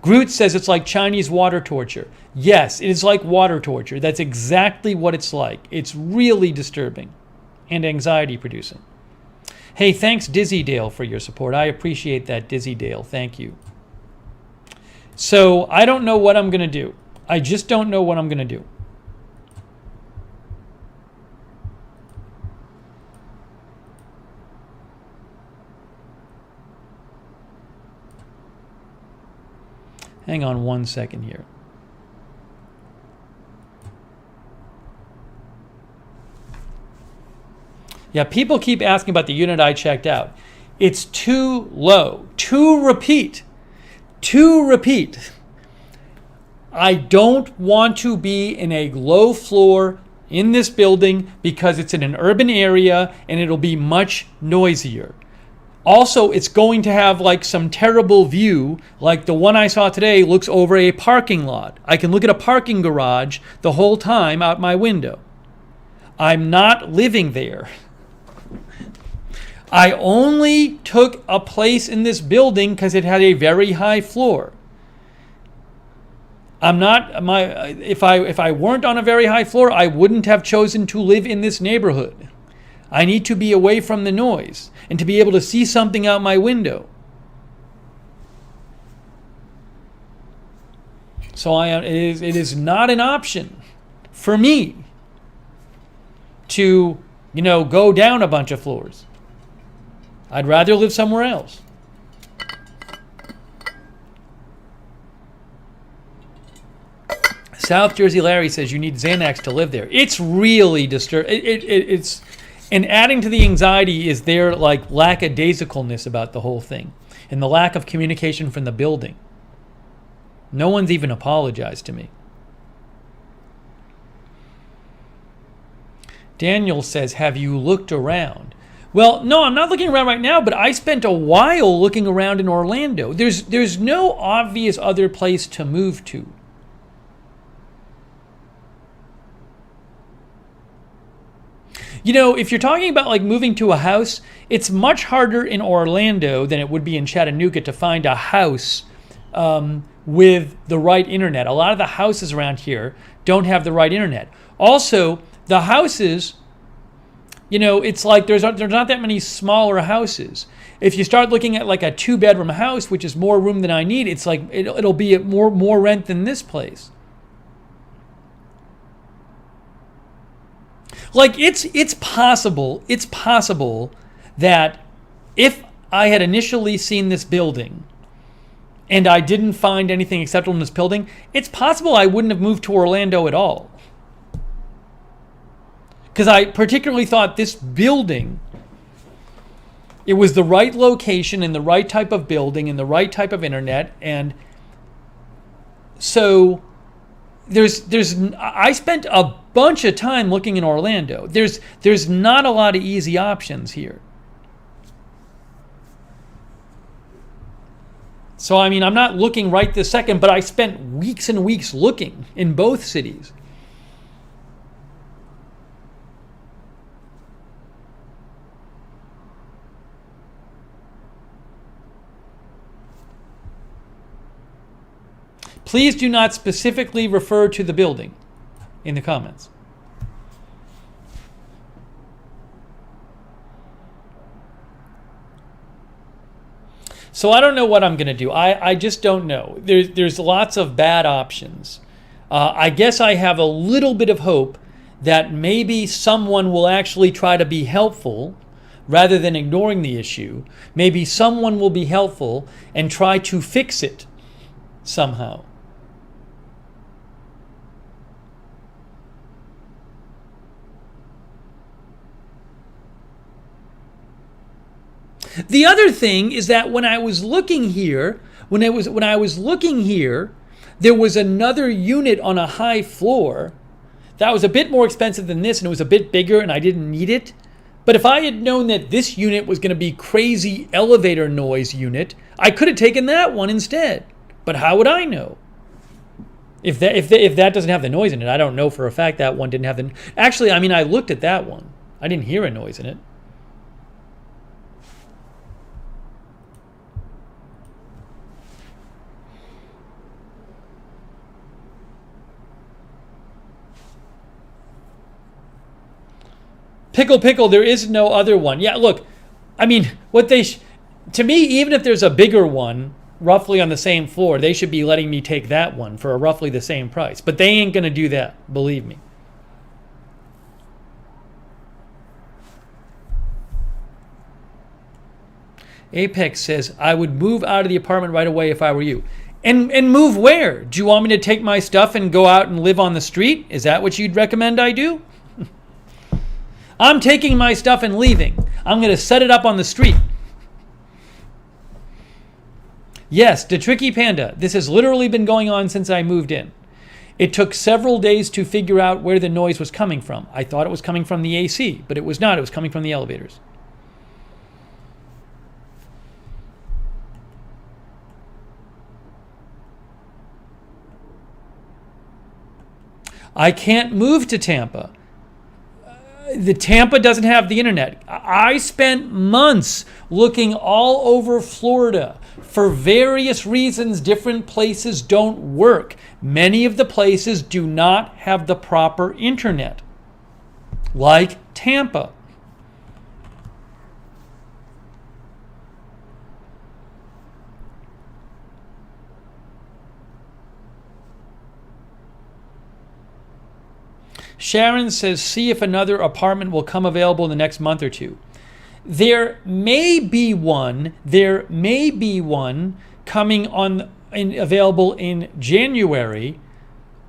Groot says it's like Chinese water torture. Yes, it is like water torture. That's exactly what it's like. It's really disturbing and anxiety producing. Hey, thanks Dizzy Dale for your support. I appreciate that, Dizzy Dale. Thank you. So I don't know what I'm going to do. I just don't know what I'm going to do. Hang on 1 second here. Yeah, people keep asking about the unit I checked out. It's too low. To repeat. I don't want to be in a low floor in this building because it's in an urban area and it'll be much noisier. Also, it's going to have like some terrible view, like the one I saw today looks over a parking lot. I can look at a parking garage the whole time out my window. I'm not living there. I only took a place in this building because it had a very high floor. If I weren't on a very high floor, I wouldn't have chosen to live in this neighborhood. I need to be away from the noise and to be able to see something out my window. So it is not an option for me to, go down a bunch of floors. I'd rather live somewhere else. South Jersey Larry says you need Xanax to live there. It's really disturbing. It's And adding to the anxiety is their like lackadaisicalness about the whole thing and the lack of communication from the building. No one's even apologized to me. Daniel says, have you looked around? Well, no, I'm not looking around right now, but I spent a while looking around in Orlando. There's no obvious other place to move to. You know, if you're talking about like moving to a house, it's much harder in Orlando than it would be in Chattanooga to find a house with the right internet. A lot of the houses around here don't have the right internet. Also, the houses, you know, it's like there's not that many smaller houses. If you start looking at like a 2-bedroom house, which is more room than I need, it's like it'll be at more rent than this place. Like it's possible that if I had initially seen this building and I didn't find anything acceptable in this building, it's possible I wouldn't have moved to Orlando at all. Because I particularly thought this building, it was the right location and the right type of building and the right type of internet. And so I spent a bunch of time looking in Orlando. There's not a lot of easy options here. So, I mean, I'm not looking right this second, but I spent weeks and weeks looking in both cities. Please do not specifically refer to the building in the comments. So I don't know what I'm going to do. I just don't know. There's lots of bad options. I guess I have a little bit of hope that maybe someone will actually try to be helpful rather than ignoring the issue. Maybe someone will be helpful and try to fix it somehow. The other thing is that when I was looking here, there was another unit on a high floor that was a bit more expensive than this, and it was a bit bigger, and I didn't need it. But if I had known that this unit was going to be crazy elevator noise unit, I could have taken that one instead. But how would I know? If that doesn't have the noise in it, I don't know for a fact that one didn't have the. Actually, I mean, I looked at that one. I didn't hear a noise in it. Pickle, there is no other one. Yeah, look, I mean, to me, even if there's a bigger one roughly on the same floor, they should be letting me take that one for roughly the same price. But they ain't going to do that, believe me. Apex says, I would move out of the apartment right away if I were you. And move where? Do you want me to take my stuff and go out and live on the street? Is that what you'd recommend I do? I'm taking my stuff and leaving. I'm going to set it up on the street. Yes, the Tricky Panda. This has literally been going on since I moved in. It took several days to figure out where the noise was coming from. I thought it was coming from the AC, but it was not. It was coming from the elevators. I can't move to Tampa. The Tampa doesn't have the internet. I spent months looking all over Florida. For various reasons, different places don't work. Many of the places do not have the proper internet, like Tampa. Sharon says, see if another apartment will come available in the next month or two. There may be one coming available in January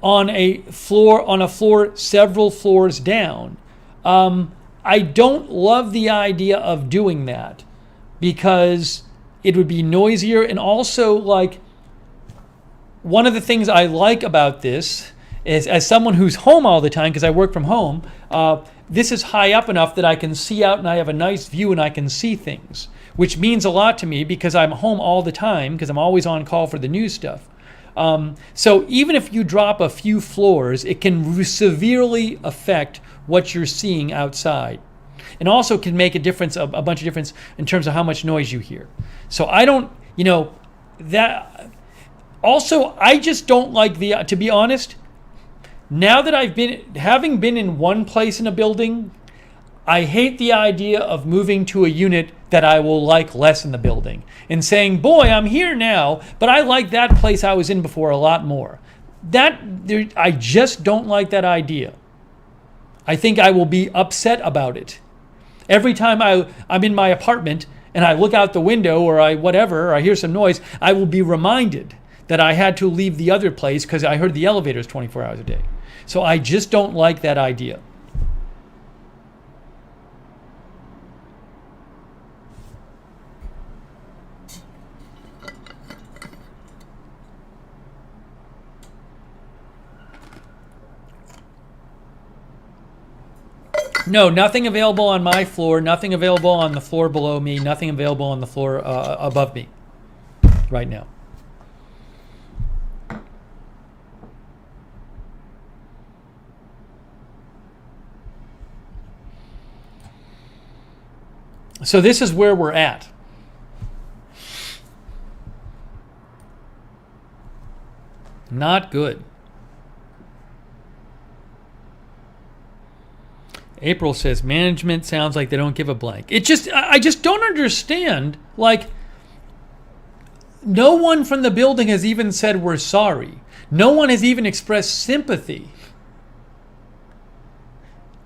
on a floor several floors down. I don't love the idea of doing that because it would be noisier. And also, like, one of the things I like about this is, as someone who's home all the time because I work from home, this is high up enough that I can see out and I have a nice view and I can see things, which means a lot to me because I'm home all the time because I'm always on call for the news stuff. So even if you drop a few floors, it can severely affect what you're seeing outside. And also can make a difference, a bunch of difference in terms of how much noise you hear. So I don't, that. Also, I just don't like to be honest, now that having been in one place in a building, I hate the idea of moving to a unit that I will like less in the building and saying, boy, I'm here now, but I like that place I was in before a lot more. I just don't like that idea. I think I will be upset about it. Every time I'm in my apartment and I look out the window or I hear some noise, I will be reminded that I had to leave the other place because I heard the elevators 24 hours a day. So I just don't like that idea. No, nothing available on my floor, nothing available on the floor below me, nothing available on the floor above me right now. So this is where we're at. Not good. April says management sounds like they don't give a blank. I just don't understand. Like, no one from the building has even said we're sorry. No one has even expressed sympathy.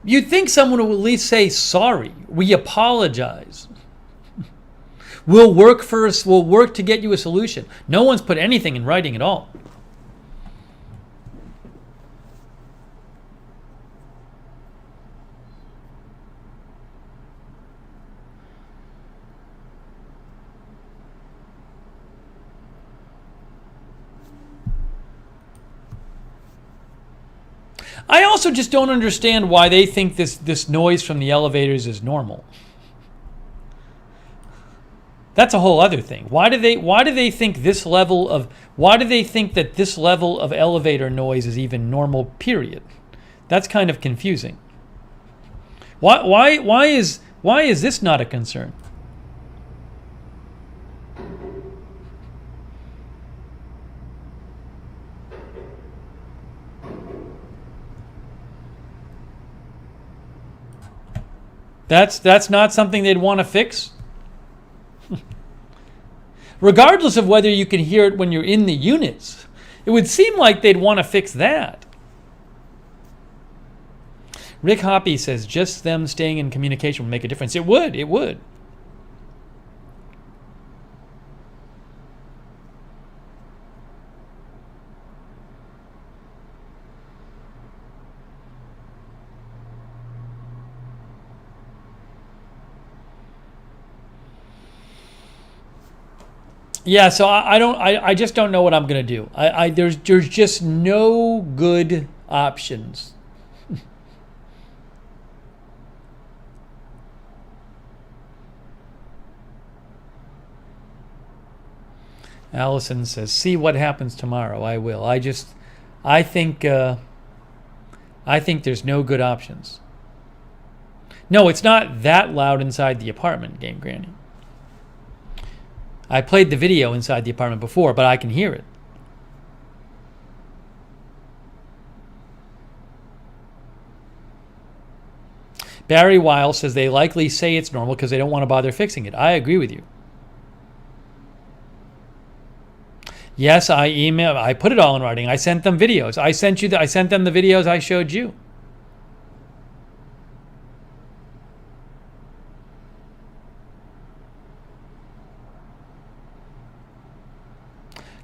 You'd think someone would at least say sorry. We apologize. We'll work to get you a solution. No one's put anything in writing at all. I also just don't understand why they think this noise from the elevators is normal. That's a whole other thing. Why do they think that this level of elevator noise is even normal, period? That's kind of confusing. Why is this not a concern? That's not something they'd want to fix? Regardless of whether you can hear it when you're in the units, it would seem like they'd want to fix that. Rick Hoppy says just them staying in communication would make a difference. It would. Yeah, so I just don't know what I'm gonna do. There's just no good options. Allison says, "See what happens tomorrow." I will. I think there's no good options. No, it's not that loud inside the apartment, Game Granny. I played the video inside the apartment before, but I can hear it. Barry Weil says they likely say it's normal because they don't want to bother fixing it. I agree with you. Yes, I put it all in writing. I sent them videos. I sent them the videos I showed you.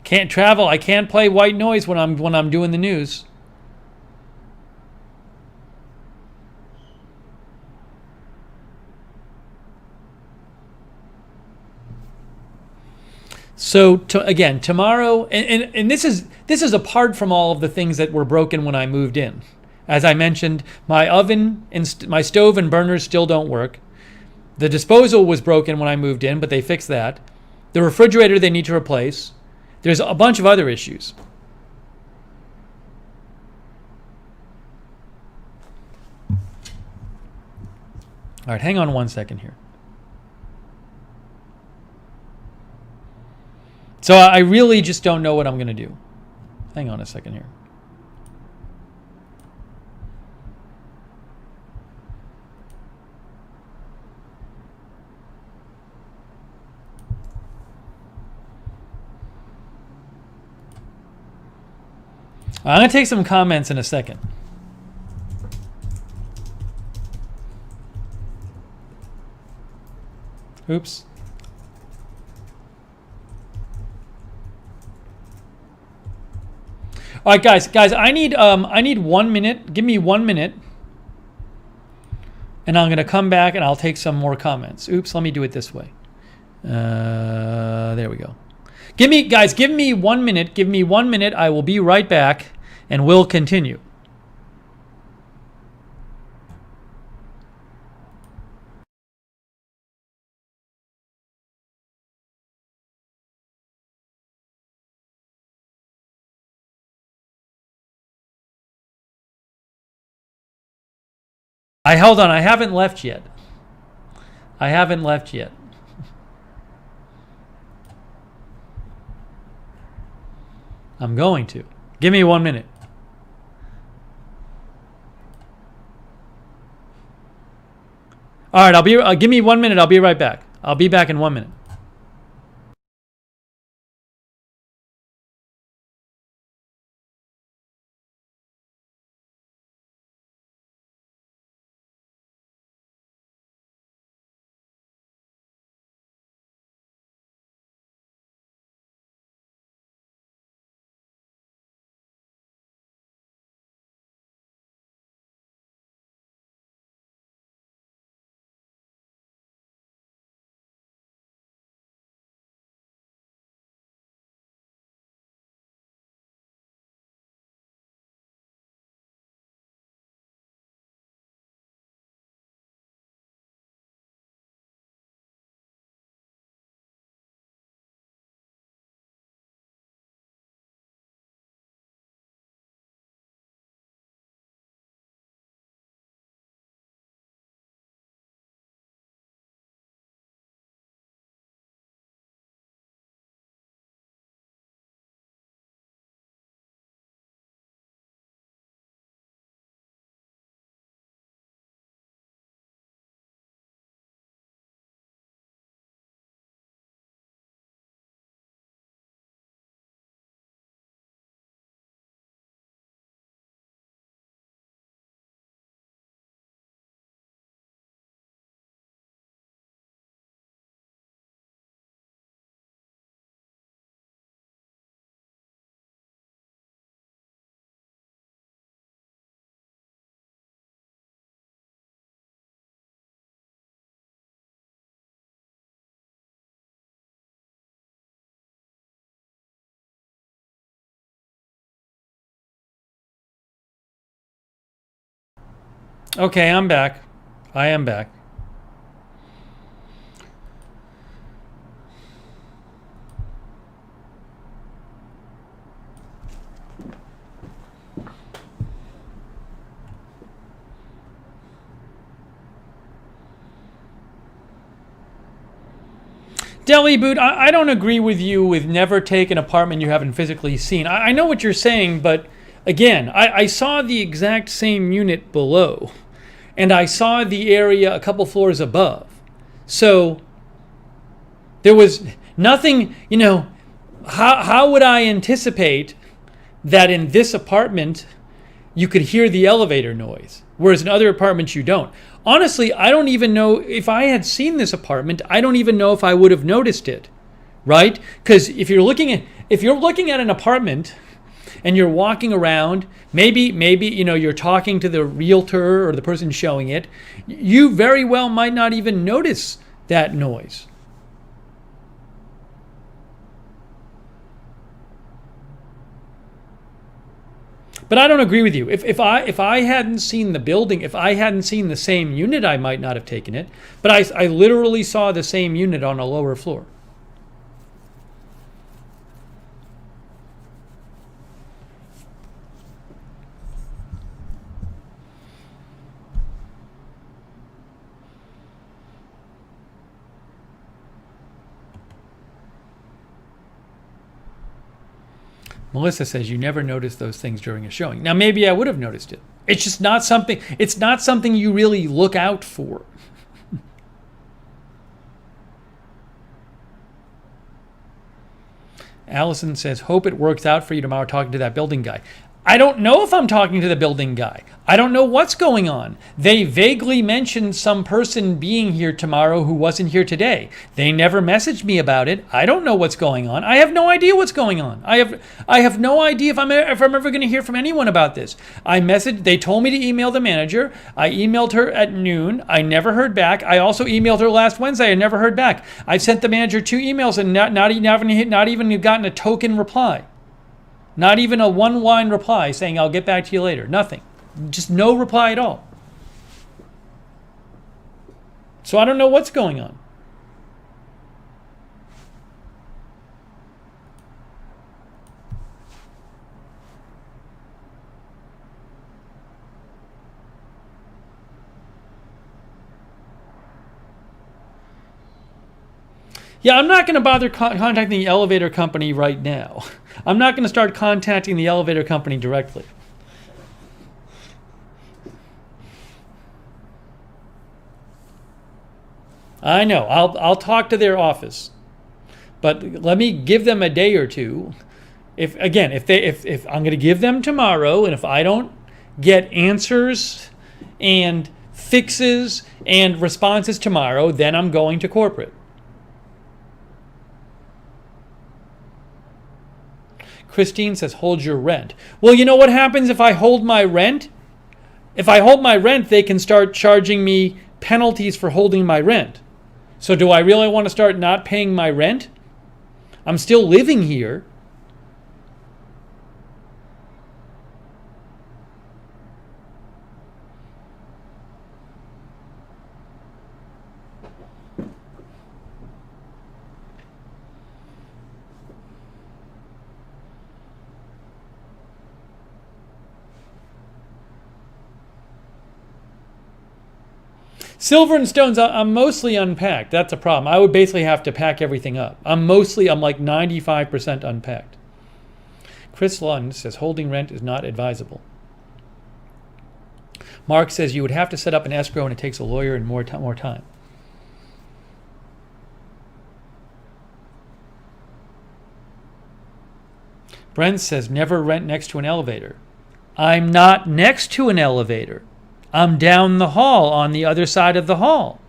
Can't travel. I can't play white noise when I'm doing the news. So again, tomorrow, and this is apart from all of the things that were broken when I moved in. As I mentioned, my oven and my stove and burners still don't work. The disposal was broken when I moved in, but they fixed that. The refrigerator they need to replace. There's a bunch of other issues. All right, hang on one second here. So I really just don't know what I'm going to do. Hang on a second here. I'm going to take some comments in a second. Oops. All right, guys, I need 1 minute. Give me 1 minute, and I'm gonna come back and I'll take some more comments. Oops, let me do it this way. There we go. Give me 1 minute. Give me 1 minute. I will be right back, and we'll continue. Hold on. I haven't left yet. I'm going to. Give me 1 minute. All right, give me 1 minute. I'll be right back. I'll be back in 1 minute. Okay, I'm back. I am back. Deli Boot, I don't agree with you with never take an apartment you haven't physically seen. I know what you're saying, but again, I saw the exact same unit below, and I saw the area a couple floors above. So there was nothing, how would I anticipate that in this apartment you could hear the elevator noise, whereas in other apartments you don't? Honestly, I don't even know if I had seen this apartment. I don't even know if I would have noticed it, right? Because if you're looking at an apartment and you're walking around, maybe you're talking to the realtor or the person showing it, you very well might not even notice that noise. But I don't agree with you. If I hadn't seen the building, if I hadn't seen the same unit, I might not have taken it. But I literally saw the same unit on a lower floor. Melissa says you never notice those things during a showing. Now maybe I would have noticed it. It's just not something. It's not something you really look out for. Allison says, hope it works out for you tomorrow talking to that building guy. I don't know if I'm talking to the building guy. I don't know what's going on. They vaguely mentioned some person being here tomorrow who wasn't here today. They never messaged me about it. I don't know what's going on. I have no idea what's going on. I have no idea if I'm ever going to hear from anyone about this. They told me to email the manager. I emailed her at noon. I never heard back. I also emailed her last Wednesday. I never heard back. I've sent the manager 2 emails and not even gotten a token reply. Not even a one-line reply saying, I'll get back to you later. Nothing. Just no reply at all. So I don't know what's going on. Yeah, I'm not going to bother contacting the elevator company right now. I'm not going to start contacting the elevator company directly. I know. I'll talk to their office, but let me give them a day or two. If I'm going to give them tomorrow, and if I don't get answers and fixes and responses tomorrow, then I'm going to corporate. Christine says, hold your rent. Well, you know what happens if I hold my rent? If I hold my rent, they can start charging me penalties for holding my rent. So do I really want to start not paying my rent? I'm still living here. Silver and stones, I'm mostly unpacked. That's a problem. I would basically have to pack everything up. I'm like 95% unpacked. Chris Lund says holding rent is not advisable. Mark says you would have to set up an escrow and it takes a lawyer and more time. Brent says never rent next to an elevator. I'm not next to an elevator. I'm down the hall on the other side of the hall.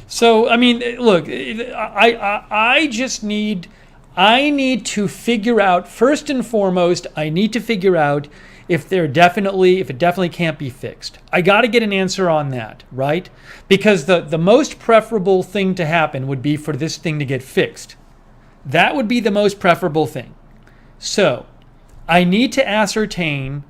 So, I mean, look, I need to figure out, first and foremost, I need to figure out if it definitely can't be fixed. I got to get an answer on that, right? Because the most preferable thing to happen would be for this thing to get fixed. That would be the most preferable thing. So I need to ascertain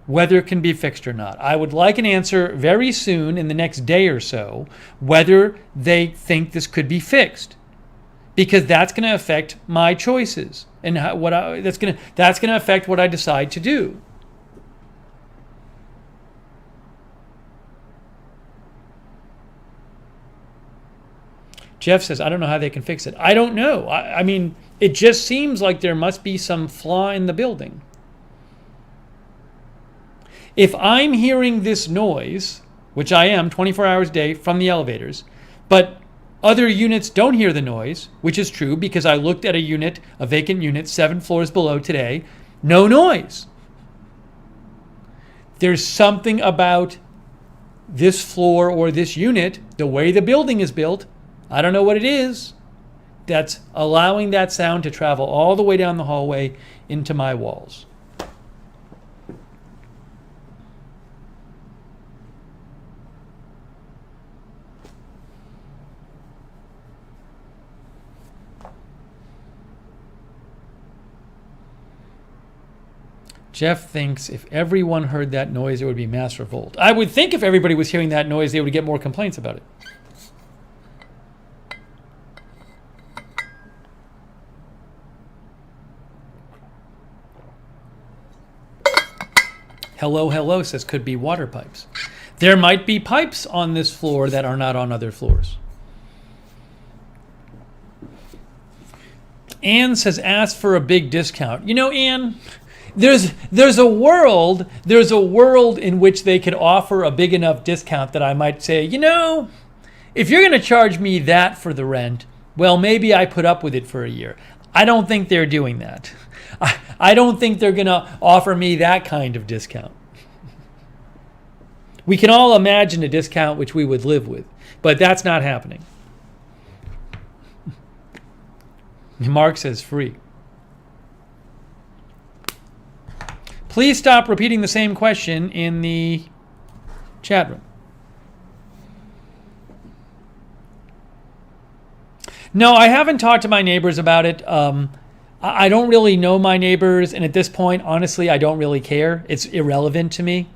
whether it can be fixed or not. I would like an answer very soon in the next day or so, whether they think this could be fixed. Because that's going to affect my choices and that's going to affect what I decide to do. Jeff says, I don't know how they can fix it. I don't know. I mean, it just seems like there must be some flaw in the building. If I'm hearing this noise, which I am 24 hours a day from the elevators, but other units don't hear the noise, which is true because I looked at a vacant unit 7 floors below today, no noise. There's something about this floor or this unit, the way the building is built, I don't know what it is. that's allowing that sound to travel all the way down the hallway into my walls. Jeff thinks if everyone heard that noise, it would be mass revolt. I would think if everybody was hearing that noise, they would get more complaints about it. Hello, hello, says could be water pipes. There might be pipes on this floor that are not on other floors. Anne says ask for a big discount. You know, Anne, there's a world in which they could offer a big enough discount that I might say, you know, if you're going to charge me that for the rent, well, maybe I put up with it for a year. I don't think they're doing that. I don't think they're going to offer me that kind of discount. We can all imagine a discount which we would live with, but that's not happening. Mark says free. Please stop repeating the same question in the chat room. No, I haven't talked to my neighbors about it. I don't really know my neighbors, and at this point, honestly, I don't really care. It's irrelevant to me.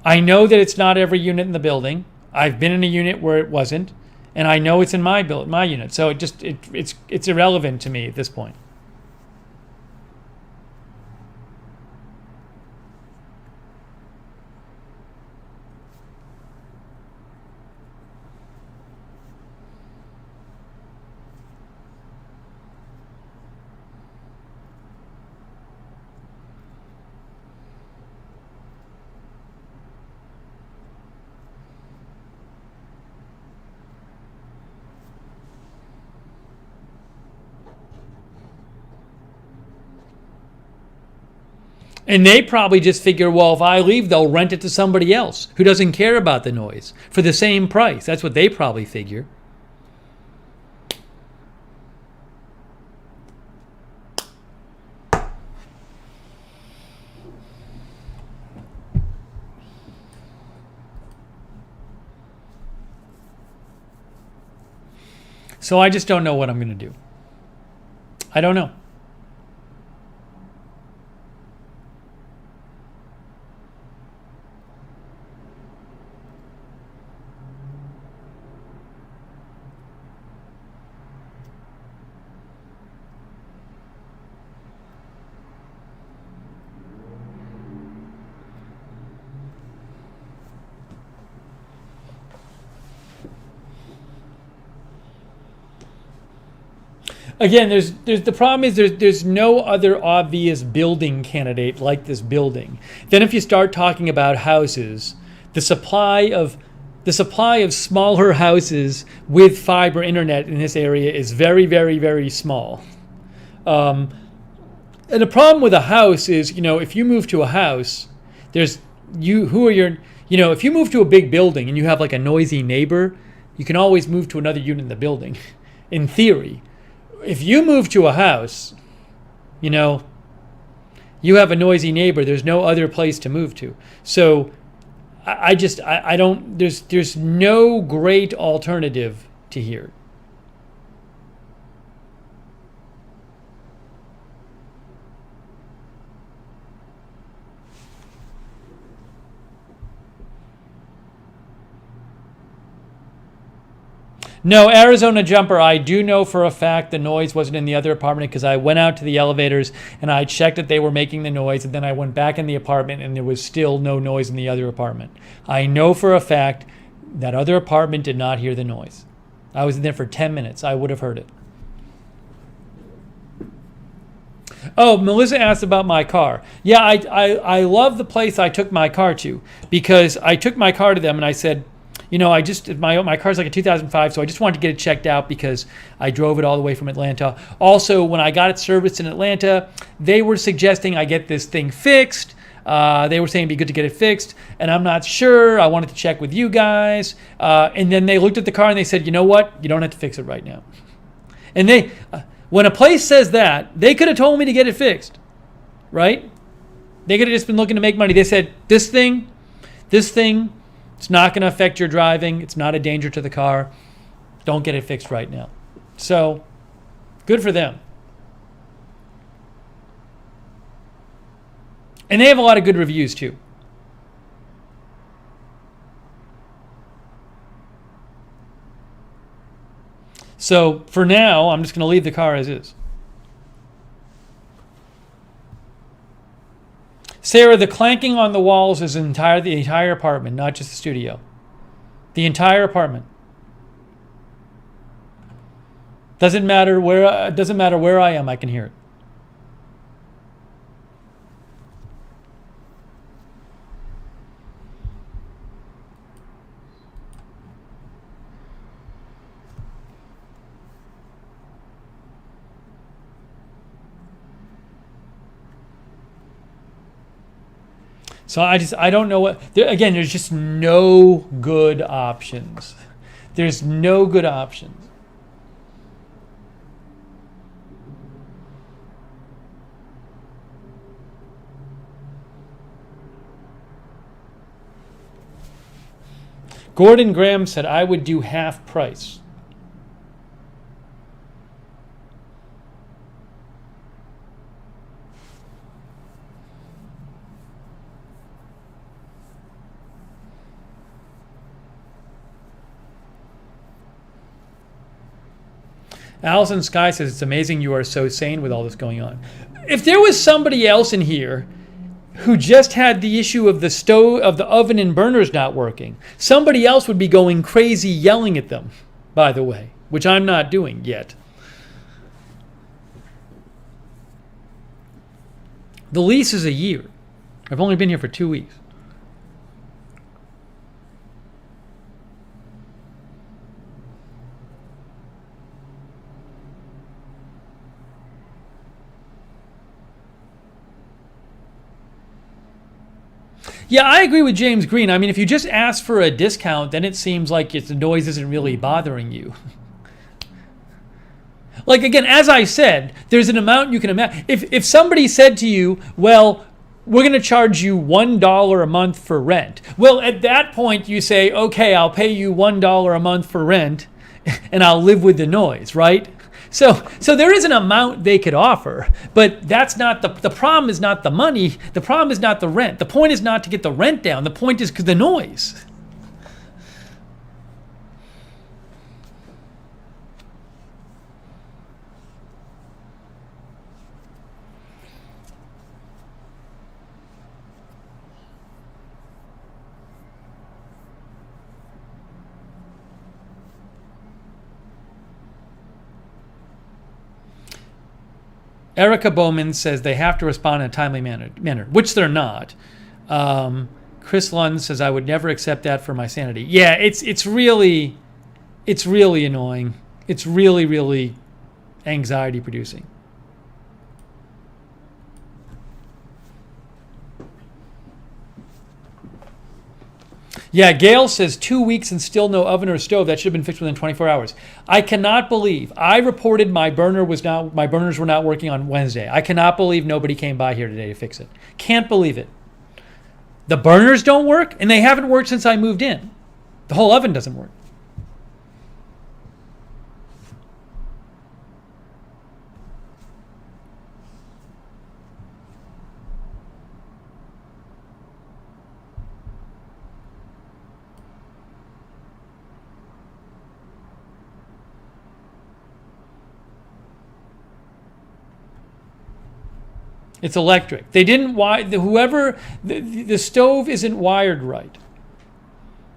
I know that it's not every unit in the building. I've been in a unit where it wasn't, and I know it's in my unit. So it's irrelevant to me at this point. And they probably just figure, well, if I leave, they'll rent it to somebody else who doesn't care about the noise for the same price. That's what they probably figure. So I just don't know what I'm going to do. I don't know. Again, there's the problem is there's no other obvious building candidate like this building. Then if you start talking about houses, the supply of smaller houses with fiber internet in this area is very, very, very small. And the problem with a house is, if you move to a house, if you move to a big building and you have like a noisy neighbor, you can always move to another unit in the building, in theory. If you move to a house, you have a noisy neighbor, there's no other place to move to. So I don't, there's no great alternative to here. No, Arizona Jumper, I do know for a fact the noise wasn't in the other apartment because I went out to the elevators and I checked that they were making the noise, and then I went back in the apartment and there was still no noise in the other apartment. I know for a fact that other apartment did not hear the noise. I was in there for 10 minutes. I would have heard it. Oh, Melissa asked about my car. Yeah, I love the place I took my car to, because I took my car to them and I said, my car's like a 2005, so I just wanted to get it checked out because I drove it all the way from Atlanta. Also, when I got it serviced in Atlanta, they were suggesting I get this thing fixed. They were saying it'd be good to get it fixed, and I'm not sure. I wanted to check with you guys. And then they looked at the car and they said, you know what? You don't have to fix it right now. And when a place says that, they could have told me to get it fixed, right? They could have just been looking to make money. They said, this thing, it's not going to affect your driving. It's not a danger to the car. Don't get it fixed right now. So, good for them. And they have a lot of good reviews too. So, for now, I'm just going to leave the car as is. Sarah, the clanking on the walls is the entire apartment, not just the studio. The entire apartment. Doesn't matter where I am, I can hear it. So I don't know again, there's just no good options. There's no good options. Gordon Graham said, I would do half price. Allison Sky says, it's amazing you are so sane with all this going on. If there was somebody else in here who just had the issue of the stove, of the oven and burners not working, somebody else would be going crazy yelling at them, by the way, which I'm not doing yet. The lease is a year. I've only been here for 2 weeks. Yeah, I agree with James Green. I mean, if you just ask for a discount, then it seems like the noise isn't really bothering you. Like, again, as I said, there's an amount you can imagine. If somebody said to you, well, we're going to charge you $1 a month for rent. Well, at that point, you say, okay, I'll pay you $1 a month for rent, and I'll live with the noise, right? So there is an amount they could offer, but that's not the problem is not the money. The problem is not the rent. The point is not to get the rent down. The point is because the noise. Erica Bowman says they have to respond in a timely manner, which they're not. Chris Lund says I would never accept that for my sanity. Yeah, it's really annoying. It's really anxiety producing. Yeah, Gail says 2 weeks and still no oven or stove. That should have been fixed within 24 hours. I cannot believe. I reported my burners were not working on Wednesday. I cannot believe nobody came by here today to fix it. Can't believe it. The burners don't work, and they haven't worked since I moved in. The whole oven doesn't work. It's electric. They didn't the stove isn't wired right.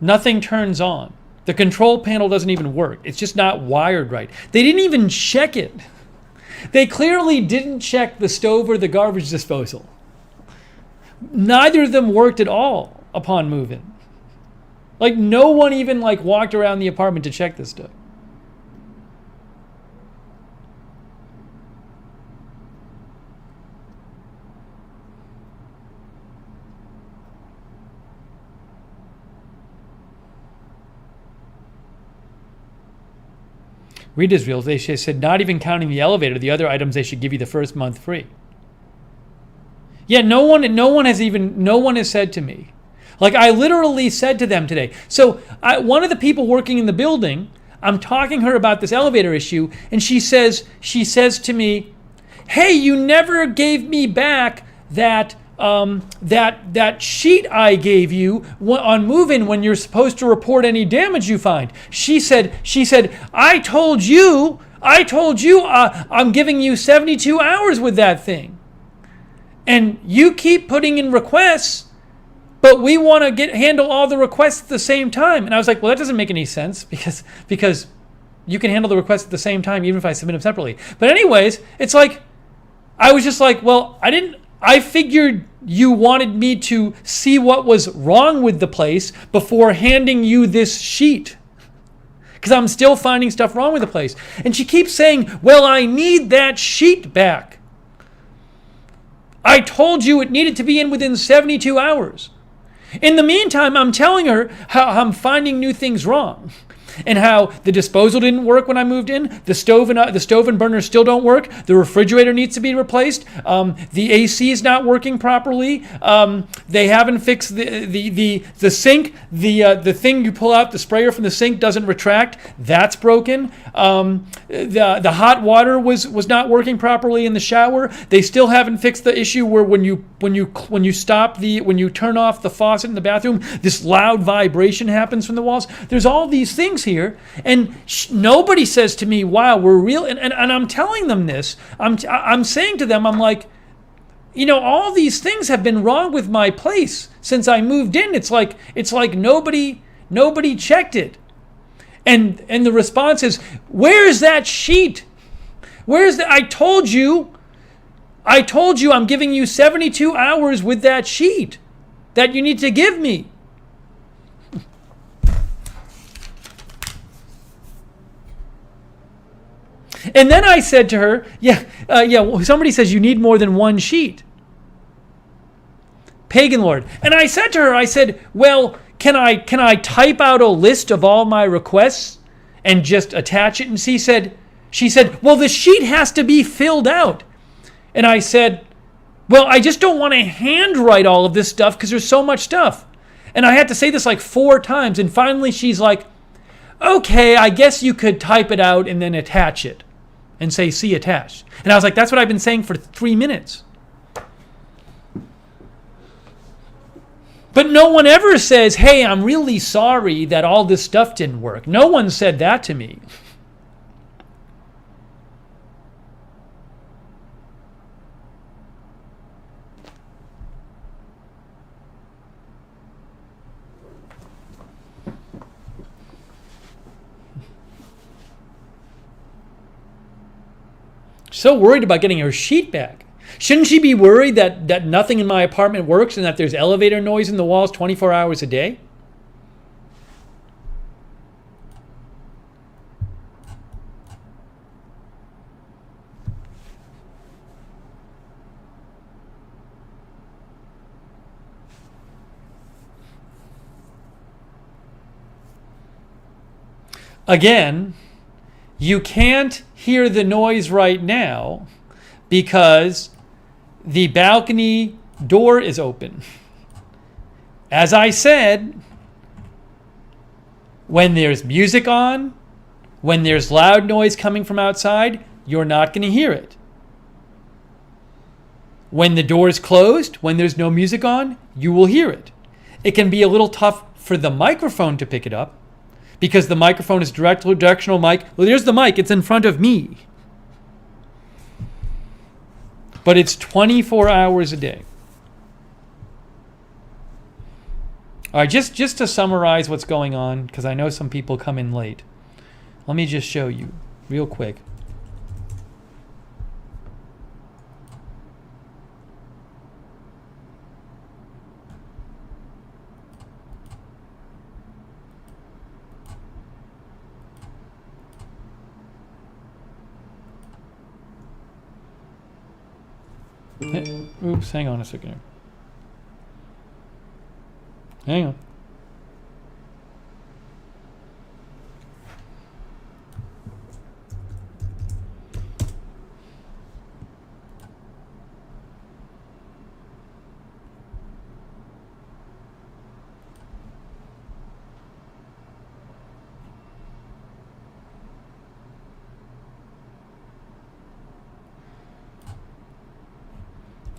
Nothing turns on. The control panel doesn't even work. It's just not wired right. They didn't even check it. They clearly didn't check the stove or the garbage disposal. Neither of them worked at all upon move-in. Like no one even walked around the apartment to check this stuff. Read Israel. They said, not even counting the elevator, the other items, they should give you the first month free. Yeah, no one has said to me. Like, I literally said to them today. So one of the people working in the building, I'm talking to her about this elevator issue, and she says to me, hey, you never gave me back that sheet I gave you on move-in when you're supposed to report any damage you find. She said, I told you, I'm giving you 72 hours with that thing. And you keep putting in requests, but we want to handle all the requests at the same time. And I was like, well, that doesn't make any sense because you can handle the requests at the same time even if I submit them separately. But anyways, it's like, I was just like, well, I figured you wanted me to see what was wrong with the place before handing you this sheet. Because I'm still finding stuff wrong with the place. And she keeps saying, well, I need that sheet back. I told you it needed to be in within 72 hours. In the meantime, I'm telling her how I'm finding new things wrong. And how the disposal didn't work when I moved in. The stove and burner still don't work. The refrigerator needs to be replaced. The AC is not working properly. They haven't fixed the sink. The thing you pull out, the sprayer from the sink doesn't retract. That's broken. The hot water was not working properly in the shower. They still haven't fixed the issue where when you turn off the faucet in the bathroom, this loud vibration happens from the walls. There's all these things here, and nobody says to me, wow, we're real, and I'm telling them this. I'm saying to them, I'm like, all these things have been wrong with my place since I moved in. It's like nobody checked it. And the response is, where's that sheet? Where's that? I told you I'm giving you 72 hours with that sheet that you need to give me. And then I said to her, somebody says you need more than one sheet. Pagan Lord. And I said to her, I said, well, can I type out a list of all my requests and just attach it? And she said, well, the sheet has to be filled out. And I said, well, I just don't want to handwrite all of this stuff because there's so much stuff. And I had to say this like 4 times. And finally she's like, okay, I guess you could type it out and then attach it and say, see attached. And I was like, that's what I've been saying for 3 minutes. But no one ever says, hey, I'm really sorry that all this stuff didn't work. No one said that to me. So worried about getting her sheet back. Shouldn't she be worried that nothing in my apartment works and that there's elevator noise in the walls 24 hours a day? Again, you can't hear the noise right now because the balcony door is open. As I said, when there's music on, when there's loud noise coming from outside, you're not going to hear it. When the door is closed, when there's no music on, you will hear it. It can be a little tough for the microphone to pick it up because the microphone is directional mic. Well, there's the mic. It's in front of me. But it's 24 hours a day. All right, just to summarize what's going on, because I know some people come in late. Let me just show you real quick. Oops, hang on a second here. Hang on.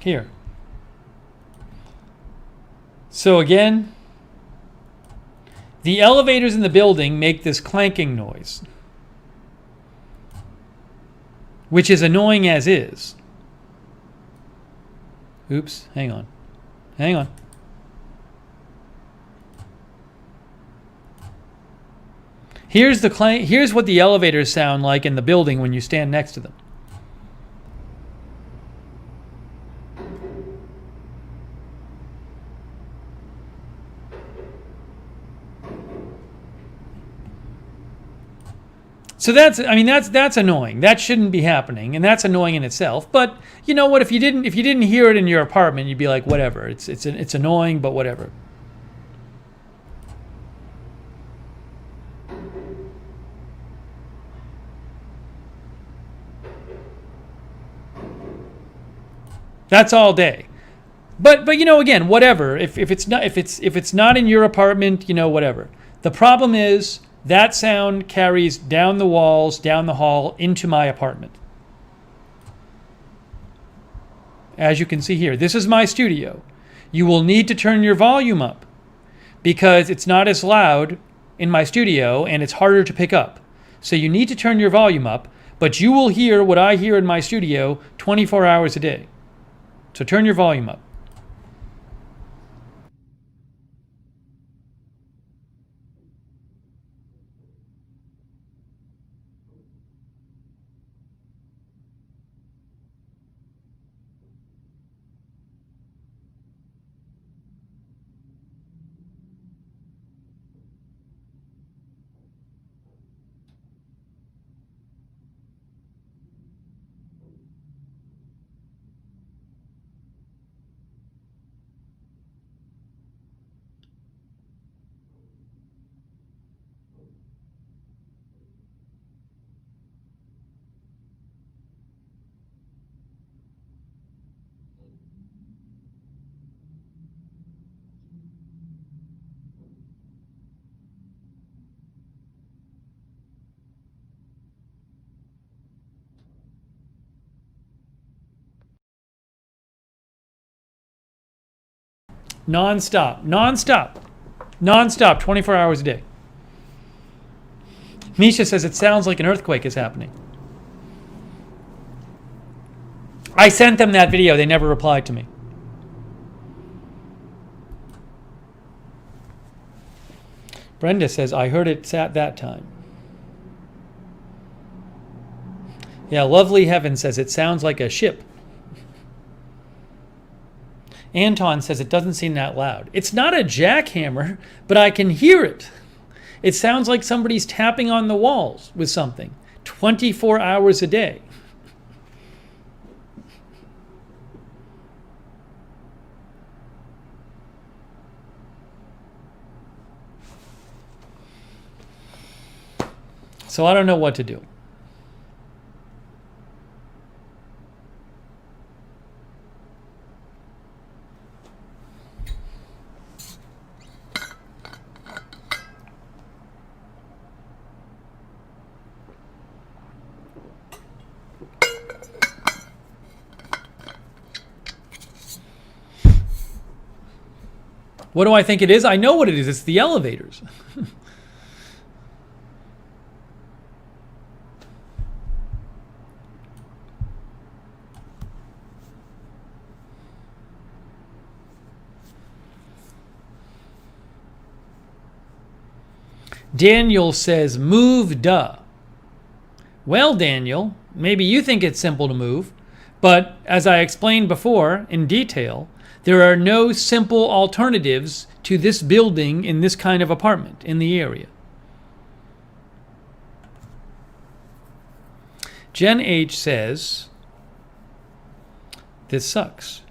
Here. So again, the elevators in the building make this clanking noise, which is annoying as is. Oops, hang on. Hang on. Here's what the elevators sound like in the building when you stand next to them. So that's annoying. That shouldn't be happening, and that's annoying in itself. But you know what? If you didn't hear it in your apartment, you'd be like, whatever. It's annoying, but whatever. That's all day. But you know, again, whatever. If it's not in your apartment, you know, whatever. The problem is that sound carries down the walls, down the hall, into my apartment. As you can see here, this is my studio. You will need to turn your volume up because it's not as loud in my studio and it's harder to pick up. So you need to turn your volume up, but you will hear what I hear in my studio 24 hours a day. So turn your volume up. Non-stop, 24 hours a day. Misha says it sounds like an earthquake is happening. I sent them that video. They never replied to me. Brenda says, I heard it at that time. Yeah, Lovely Heaven says it sounds like a ship. Anton says it doesn't seem that loud. It's not a jackhammer, but I can hear it. It sounds like somebody's tapping on the walls with something 24 hours a day. So I don't know what to do. What do I think it is? I know what it is. It's the elevators. Daniel says, move, duh. Well, Daniel, maybe you think it's simple to move, but as I explained before in detail, there are no simple alternatives to this building in this kind of apartment in the area. Jen H says, this sucks.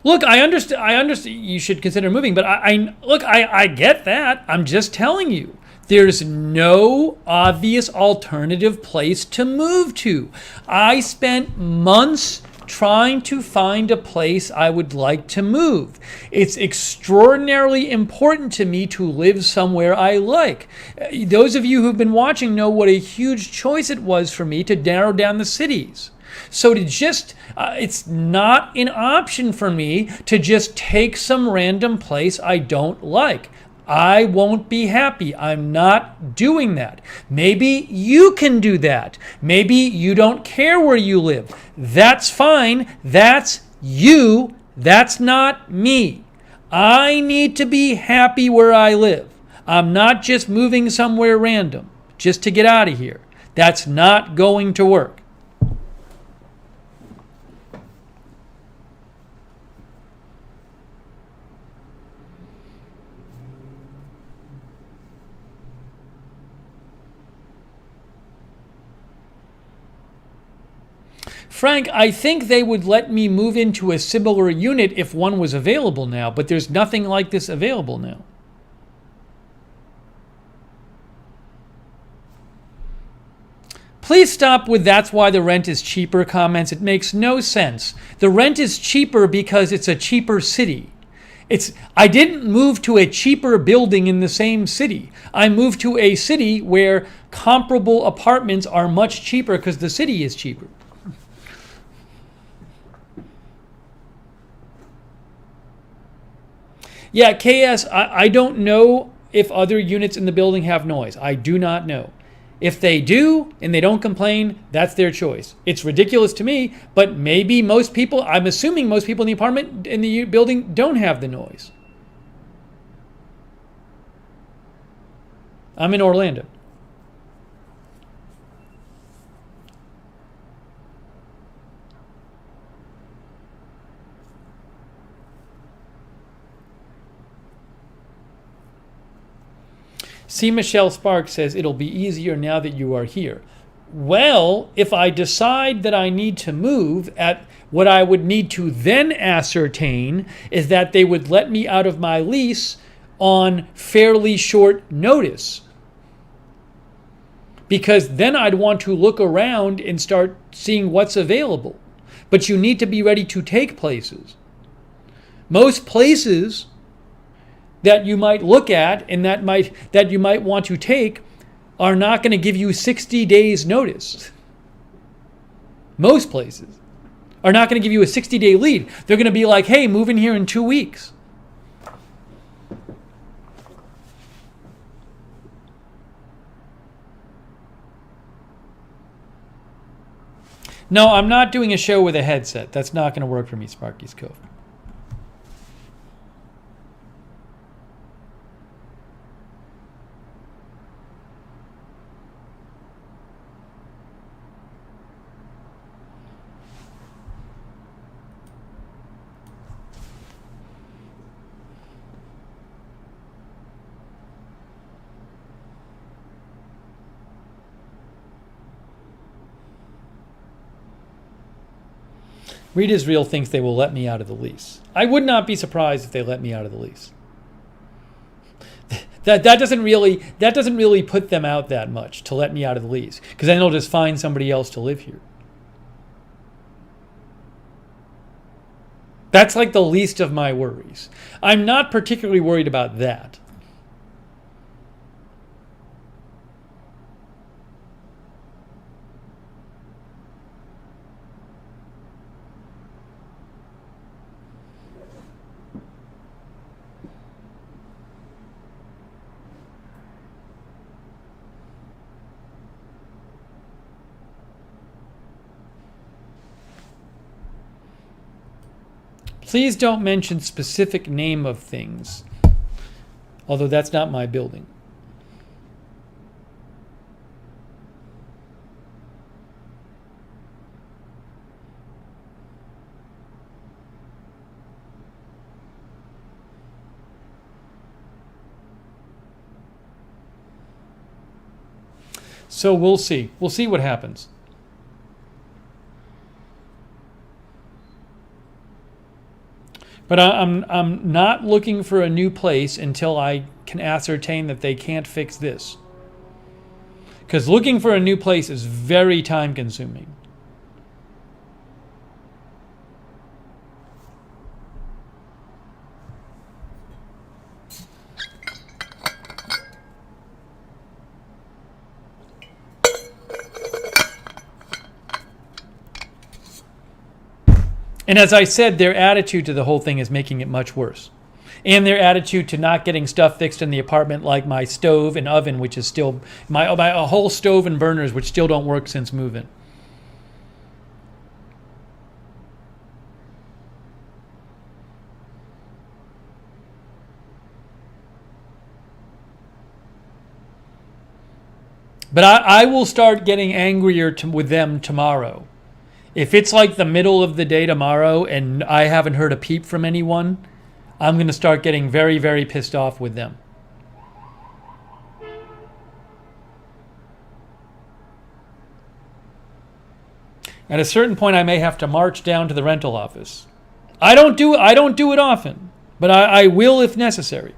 Look, I understand you should consider moving, but I get that. I'm just telling you. There's no obvious alternative place to move to. I spent months trying to find a place I would like to move. It's extraordinarily important to me to live somewhere I like. Those of you who've been watching know what a huge choice it was for me to narrow down the cities. So it's not an option for me to just take some random place I don't like. I won't be happy. I'm not doing that. Maybe you can do that. Maybe you don't care where you live. That's fine. That's you. That's not me. I need to be happy where I live. I'm not just moving somewhere random just to get out of here. That's not going to work. Frank, I think they would let me move into a similar unit if one was available now, but there's nothing like this available now. Please stop with "that's why the rent is cheaper" comments. It makes no sense. The rent is cheaper because it's a cheaper city. I didn't move to a cheaper building in the same city. I moved to a city where comparable apartments are much cheaper because the city is cheaper. Yeah, KS, I don't know if other units in the building have noise. I do not know. If they do and they don't complain, that's their choice. It's ridiculous to me, but maybe most people, I'm assuming most people in the apartment, in the building, don't have the noise. I'm in Orlando. See, Michelle Sparks says, it'll be easier now that you are here. Well, if I decide that I need to move, what I would need to then ascertain is that they would let me out of my lease on fairly short notice. Because then I'd want to look around and start seeing what's available. But you need to be ready to take places. Most places that you might look at and that you might want to take are not going to give you 60 days notice. Most places are not going to give you a 60-day lead. They're going to be like, hey, move in here in 2 weeks. No, I'm not doing a show with a headset. That's not going to work for me, Sparky's Cove. Read Israel thinks they will let me out of the lease. I would not be surprised if they let me out of the lease. That doesn't really put them out that much to let me out of the lease, because then they'll just find somebody else to live here. That's like the least of my worries. I'm not particularly worried about that. Please don't mention specific name of things, although that's not my building. So we'll see. We'll see what happens. But I'm not looking for a new place until I can ascertain that they can't fix this. Because looking for a new place is very time consuming. And as I said, their attitude to the whole thing is making it much worse. And their attitude to not getting stuff fixed in the apartment, like my stove and oven, which is still my a whole stove and burners, which still don't work since move-in. But I will start getting angrier with them tomorrow. If it's like the middle of the day tomorrow and I haven't heard a peep from anyone, I'm going to start getting very, very pissed off with them. At a certain point, I may have to march down to the rental office. I don't do it often, but I will if necessary.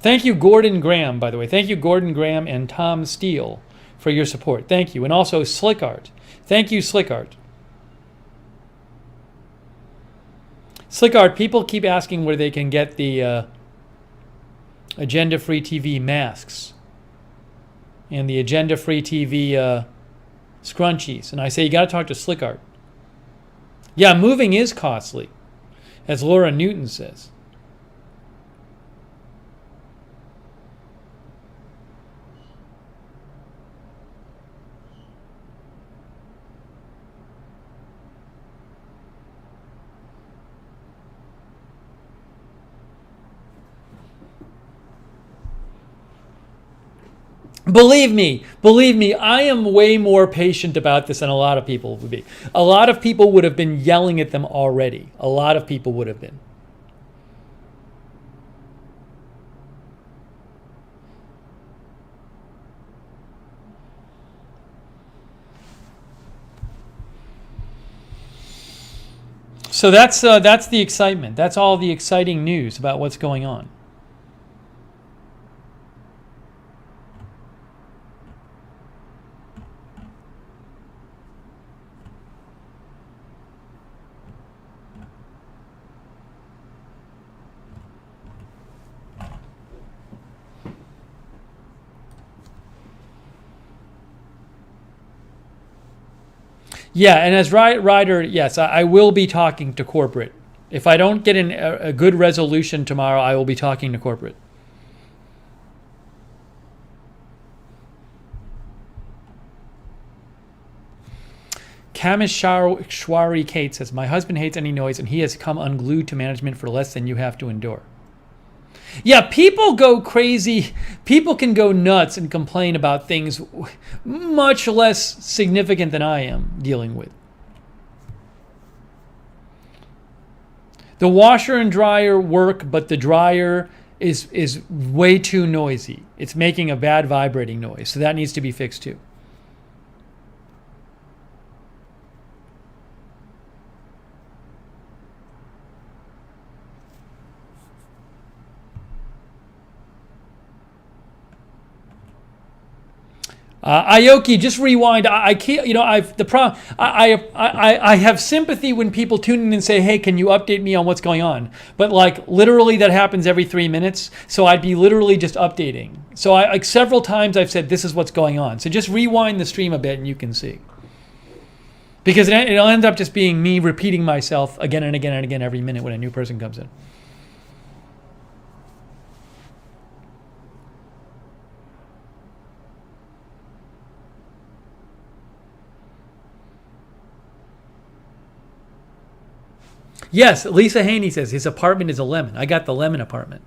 Thank you, Gordon Graham, by the way. Thank you, Gordon Graham and Tom Steele, for your support. Thank you. And also Slickart. Thank you, Slickart. Slickart, people keep asking where they can get the Agenda Free TV masks and the Agenda Free TV scrunchies. And I say, you got to talk to Slickart. Yeah, moving is costly, as Laura Newton says. Believe me, I am way more patient about this than a lot of people would be. A lot of people would have been yelling at them already. A lot of people would have been. So that's the excitement. That's all the exciting news about what's going on. Yeah, and as Ryder, yes, I will be talking to corporate. If I don't get a good resolution tomorrow, I will be talking to corporate. Kameshwari Kate says, my husband hates any noise and he has come unglued to management for less than you have to endure. Yeah, people go crazy. People can go nuts and complain about things much less significant than I am dealing with. The washer and dryer work, but the dryer is way too noisy. It's making a bad vibrating noise, so that needs to be fixed too. Aoki, just rewind. I can't. You know, I have sympathy when people tune in and say, "Hey, can you update me on what's going on?" But like literally, that happens every 3 minutes. So I'd be literally just updating. So like several times I've said, "This is what's going on." So just rewind the stream a bit, and you can see. Because it'll end up just being me repeating myself again and again and again every minute when a new person comes in. Yes, Lisa Haney says his apartment is a lemon. I got the lemon apartment.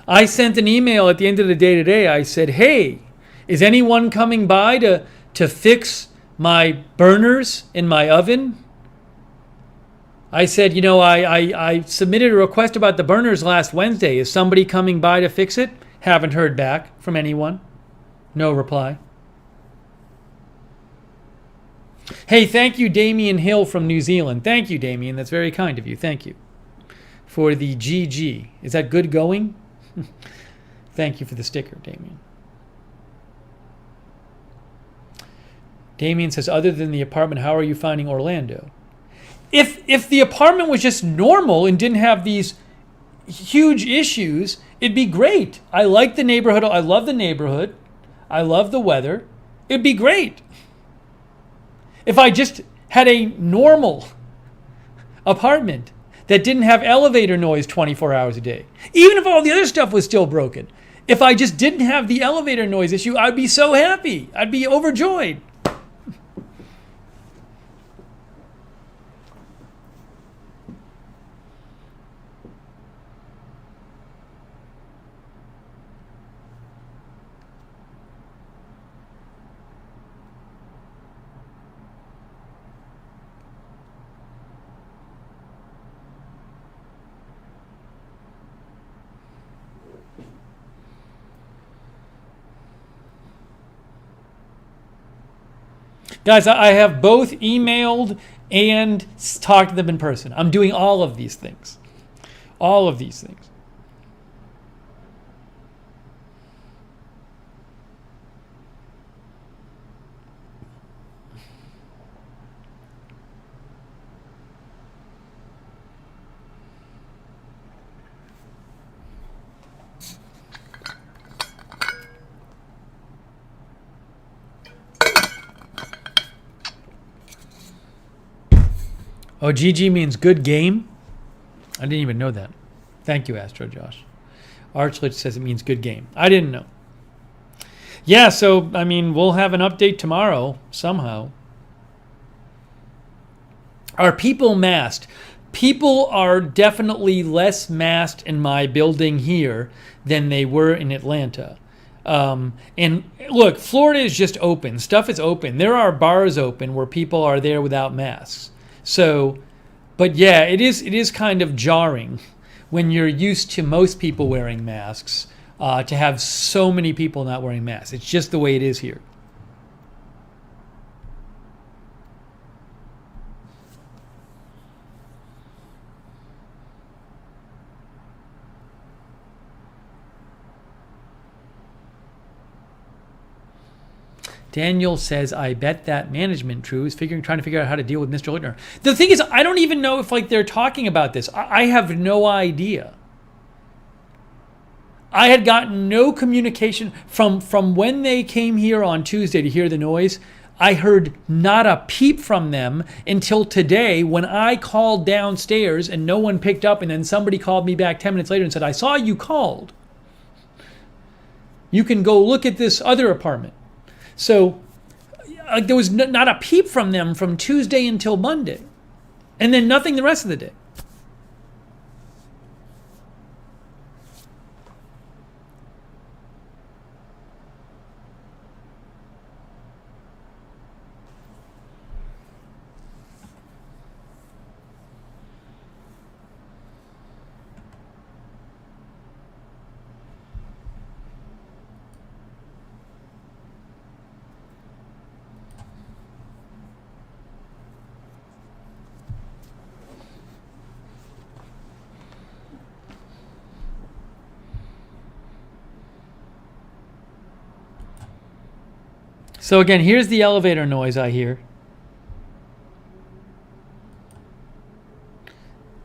I sent an email at the end of the day today. I said, hey, is anyone coming by to fix my burners in my oven? I said, you know, I submitted a request about the burners last Wednesday. Is somebody coming by to fix it? Haven't heard back from anyone. No reply. Hey, thank you, Damien Hill from New Zealand. Thank you, Damien. That's very kind of you. Thank you. for the GG. Is that good going? Thank you for the sticker, Damien. Damien says, other than the apartment, how are you finding Orlando? If the apartment was just normal and didn't have these huge issues, it'd be great. I like the neighborhood. I love the neighborhood. I love the weather. It'd be great. If I just had a normal apartment that didn't have elevator noise 24 hours a day, even if all the other stuff was still broken, if I just didn't have the elevator noise issue, I'd be so happy. I'd be overjoyed. Guys, I have both emailed and talked to them in person. I'm doing all of these things. All of these things. Oh, GG means good game? I didn't even know that. Thank you, Astro Josh. Archlich says it means good game. I didn't know. Yeah, so, I mean, we'll have an update tomorrow somehow. Are people masked? People are definitely less masked in my building here than they were in Atlanta. And look, Florida is just open. Stuff is open. There are bars open where people are there without masks. So, but yeah, it is kind of jarring when you're used to most people wearing masks to have so many people not wearing masks. It's just the way it is here. Daniel says, I bet that management crew is trying to figure out how to deal with Mr. Lookner. The thing is, I don't even know if they're talking about this. I have no idea. I had gotten no communication from when they came here on Tuesday to hear the noise. I heard not a peep from them until today when I called downstairs and no one picked up, and then somebody called me back 10 minutes later and said, I saw you called. You can go look at this other apartment. So there was not a peep from them from Tuesday until Monday. And then nothing the rest of the day. So again, here's the elevator noise I hear.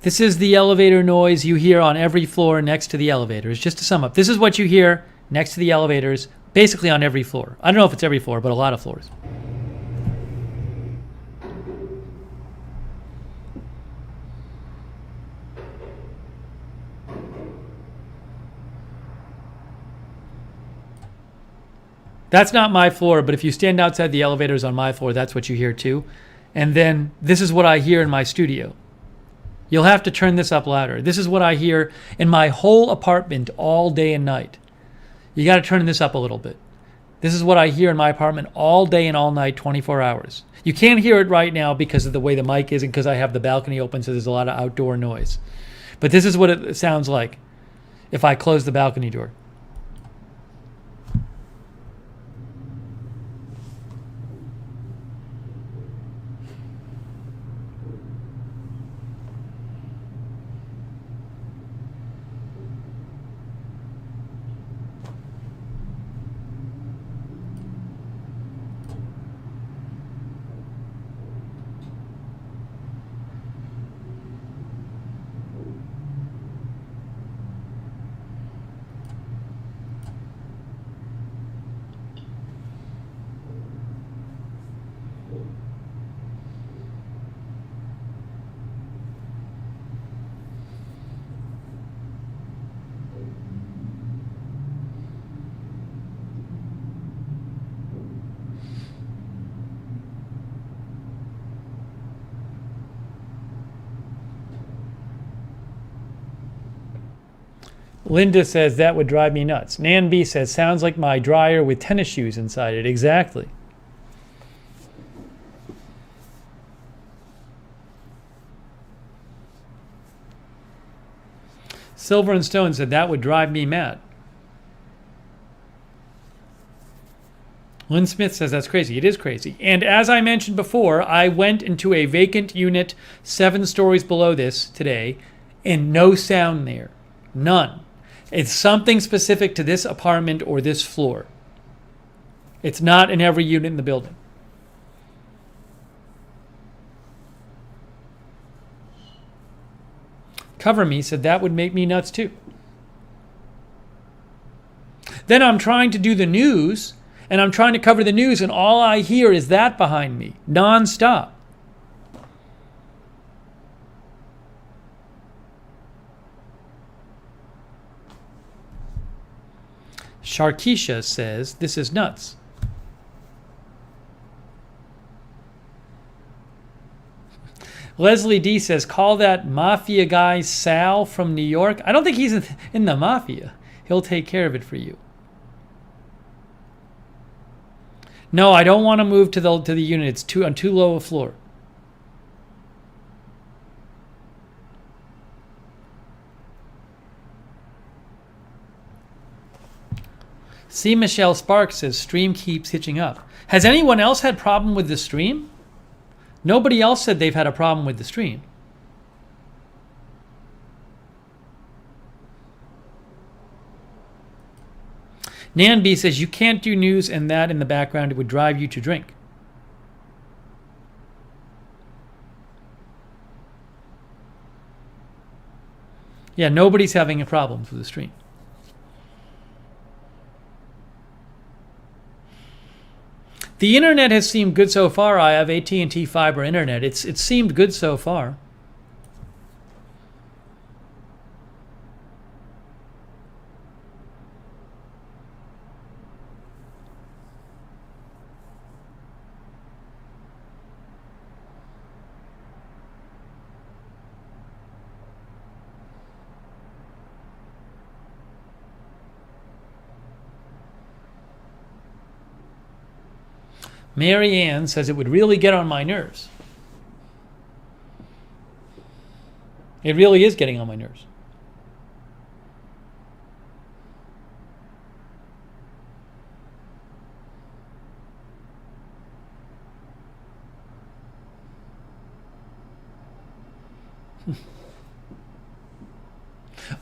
This is the elevator noise you hear on every floor next to the elevators. Just to sum up, this is what you hear next to the elevators, basically on every floor. I don't know if it's every floor, but a lot of floors. That's not my floor, but if you stand outside the elevators on my floor, that's what you hear too. And then this is what I hear in my studio. You'll have to turn this up louder. This is what I hear in my whole apartment all day and night. You got to turn this up a little bit. This is what I hear in my apartment all day and all night, 24 hours. You can't hear it right now because of the way the mic is and because I have the balcony open, so there's a lot of outdoor noise. But this is what it sounds like if I close the balcony door. Linda says that would drive me nuts. Nan B says sounds like my dryer with tennis shoes inside it. Exactly. Silver and Stone said that would drive me mad. Lynn Smith says that's crazy. It is crazy. And as I mentioned before, I went into a vacant unit 7 stories below this today, and no sound there. None. It's something specific to this apartment or this floor. It's not in every unit in the building. Cover Me said that would make me nuts too. Then I'm trying to do the news, and I'm trying to cover the news, and all I hear is that behind me, nonstop. Sharkeisha says, this is nuts. Leslie D says, call that mafia guy Sal from New York. I don't think he's in the mafia. He'll take care of it for you. No, I don't want to move to the unit. It's on too low a floor. C. Michelle Sparks says, stream keeps hitching up. Has anyone else had problem with the stream? Nobody else said they've had a problem with the stream. Nan B says, you can't do news and that in the background. It would drive you to drink. Yeah, nobody's having a problem with the stream. The internet has seemed good so far. I have AT&T fiber internet. It's seemed good so far. Mary Ann says it would really get on my nerves. It really is getting on my nerves.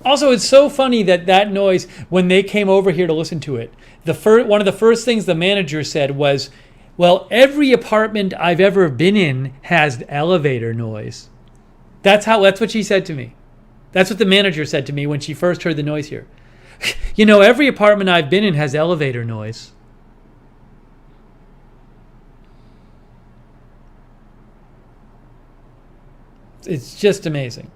Also, it's so funny that noise, when they came over here to listen to it, one of the first things the manager said was, well, every apartment I've ever been in has elevator noise. That's what she said to me. That's what the manager said to me when she first heard the noise here. You know, every apartment I've been in has elevator noise. It's just amazing.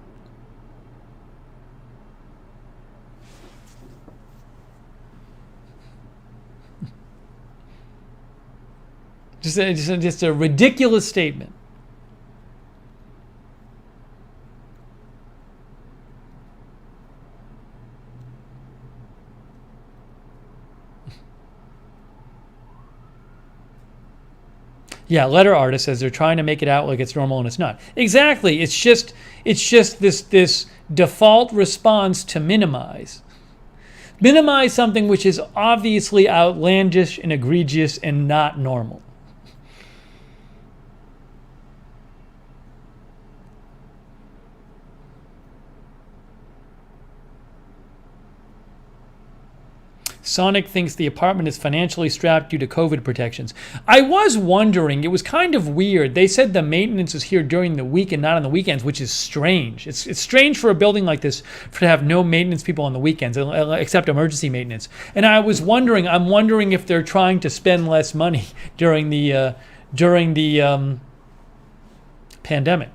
Just a ridiculous statement. Yeah, letter artist says they're trying to make it out like it's normal and it's not. Exactly. It's just this default response to minimize. Minimize something which is obviously outlandish and egregious and not normal. Sonic thinks the apartment is financially strapped due to COVID protections. I was wondering, it was kind of weird. They said the maintenance is here during the week and not on the weekends, which is strange. It's strange for a building like this to have no maintenance people on the weekends, except emergency maintenance. And I'm wondering if they're trying to spend less money during the pandemic.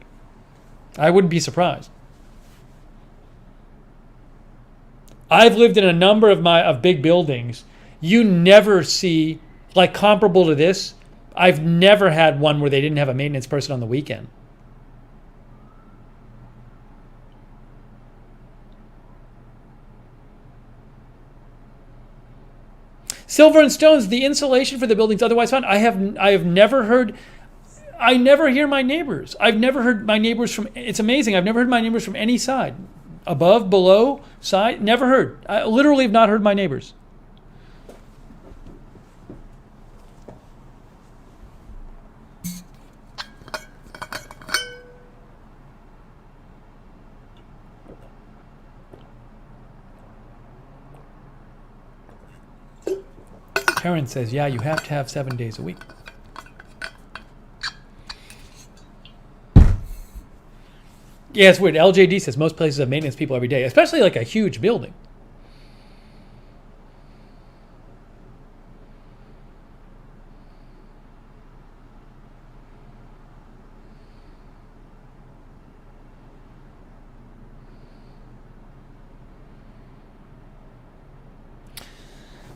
I wouldn't be surprised. I've lived in a number of big buildings. You never see, like comparable to this, I've never had one where they didn't have a maintenance person on the weekend. Silver and Stones, the insulation for the building's otherwise fine. I have never heard. I never hear my neighbors. I've never heard my neighbors from. It's amazing. I've never heard my neighbors from any side, above, below, side. Never heard. I literally have not heard my neighbors. Karen says, yeah, you have to have 7 days a week. Yeah, it's weird. LJD says most places have maintenance people every day, especially like a huge building.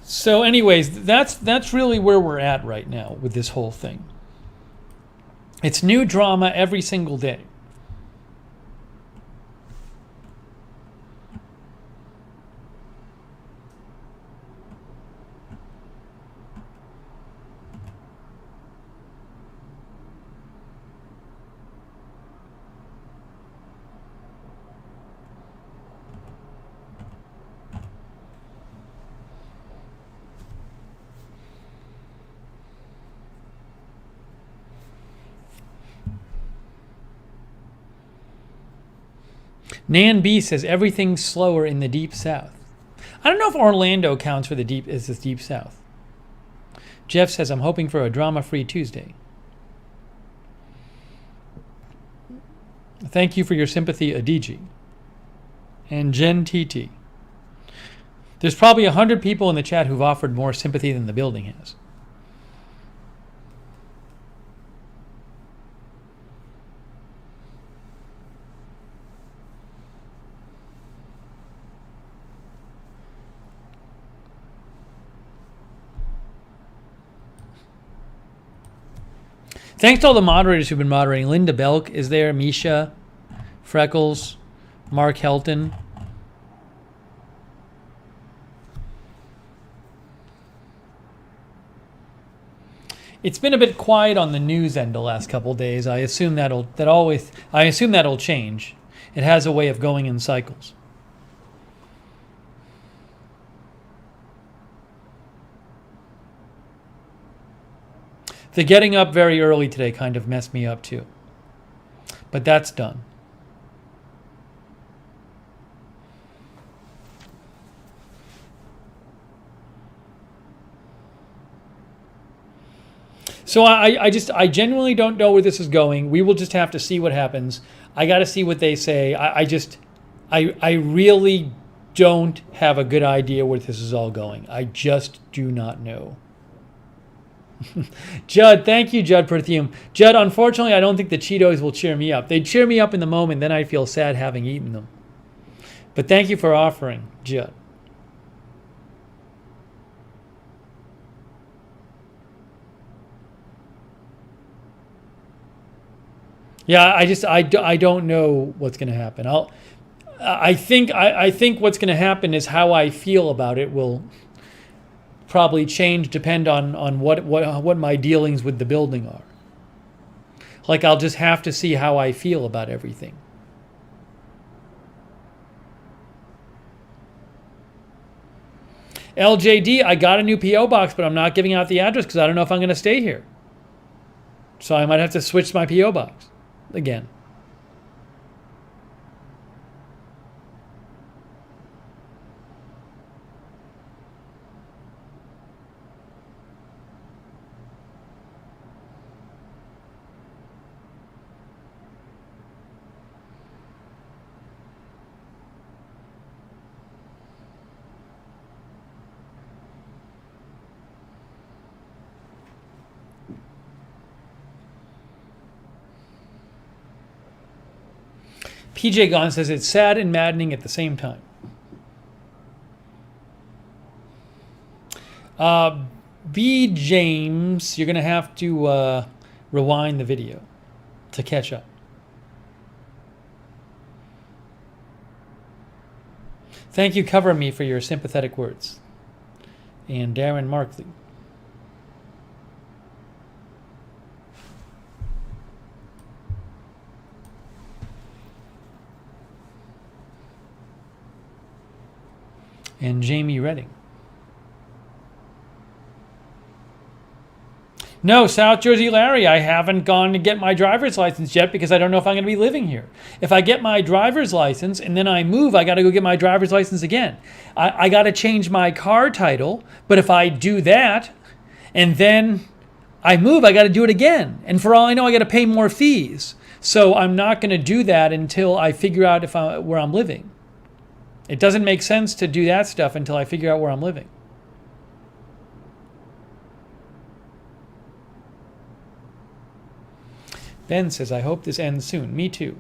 So anyways, that's really where we're at right now with this whole thing. It's new drama every single day. Nan B says everything's slower in the deep south. I don't know if Orlando counts for the deep south. Jeff says I'm hoping for a drama-free Tuesday. Thank you for your sympathy, Adiji. And Jen TT. There's probably 100 people in the chat who've offered more sympathy than the building has. Thanks to all the moderators who've been moderating. Linda Belk is there, Misha, Freckles, Mark Helton. It's been a bit quiet on the news end the last couple of days. I assume that'll change. It has a way of going in cycles. The getting up very early today kind of messed me up too. But that's done. So I genuinely don't know where this is going. We will just have to see what happens. I got to see what they say. I really don't have a good idea where this is all going. I just do not know. Judd, thank you, Judd Perfume. Judd, unfortunately, I don't think the Cheetos will cheer me up. They'd cheer me up in the moment, then I'd feel sad having eaten them. But thank you for offering, Judd. Yeah, I don't know what's going to happen. I think what's going to happen is how I feel about it will probably depend on what my dealings with the building are. Like, I'll just have to see how I feel about everything. LJD, I got a new P.O. box, but I'm not giving out the address because I don't know if I'm going to stay here. So I might have to switch my P.O. box again. PJ Gone says it's sad and maddening at the same time. B. James, you're going to have to rewind the video to catch up. Thank you, Cover Me, for your sympathetic words. and Darren Markley. And Jamie Redding. No, South Jersey Larry, I haven't gone to get my driver's license yet because I don't know if I'm going to be living here. If I get my driver's license and then I move, I got to go get my driver's license again. I got to change my car title, but if I do that and then I move, I got to do it again. And for all I know, I got to pay more fees. So I'm not going to do that until I figure out where I'm living. It doesn't make sense to do that stuff until I figure out where I'm living. Ben says, I hope this ends soon. Me too.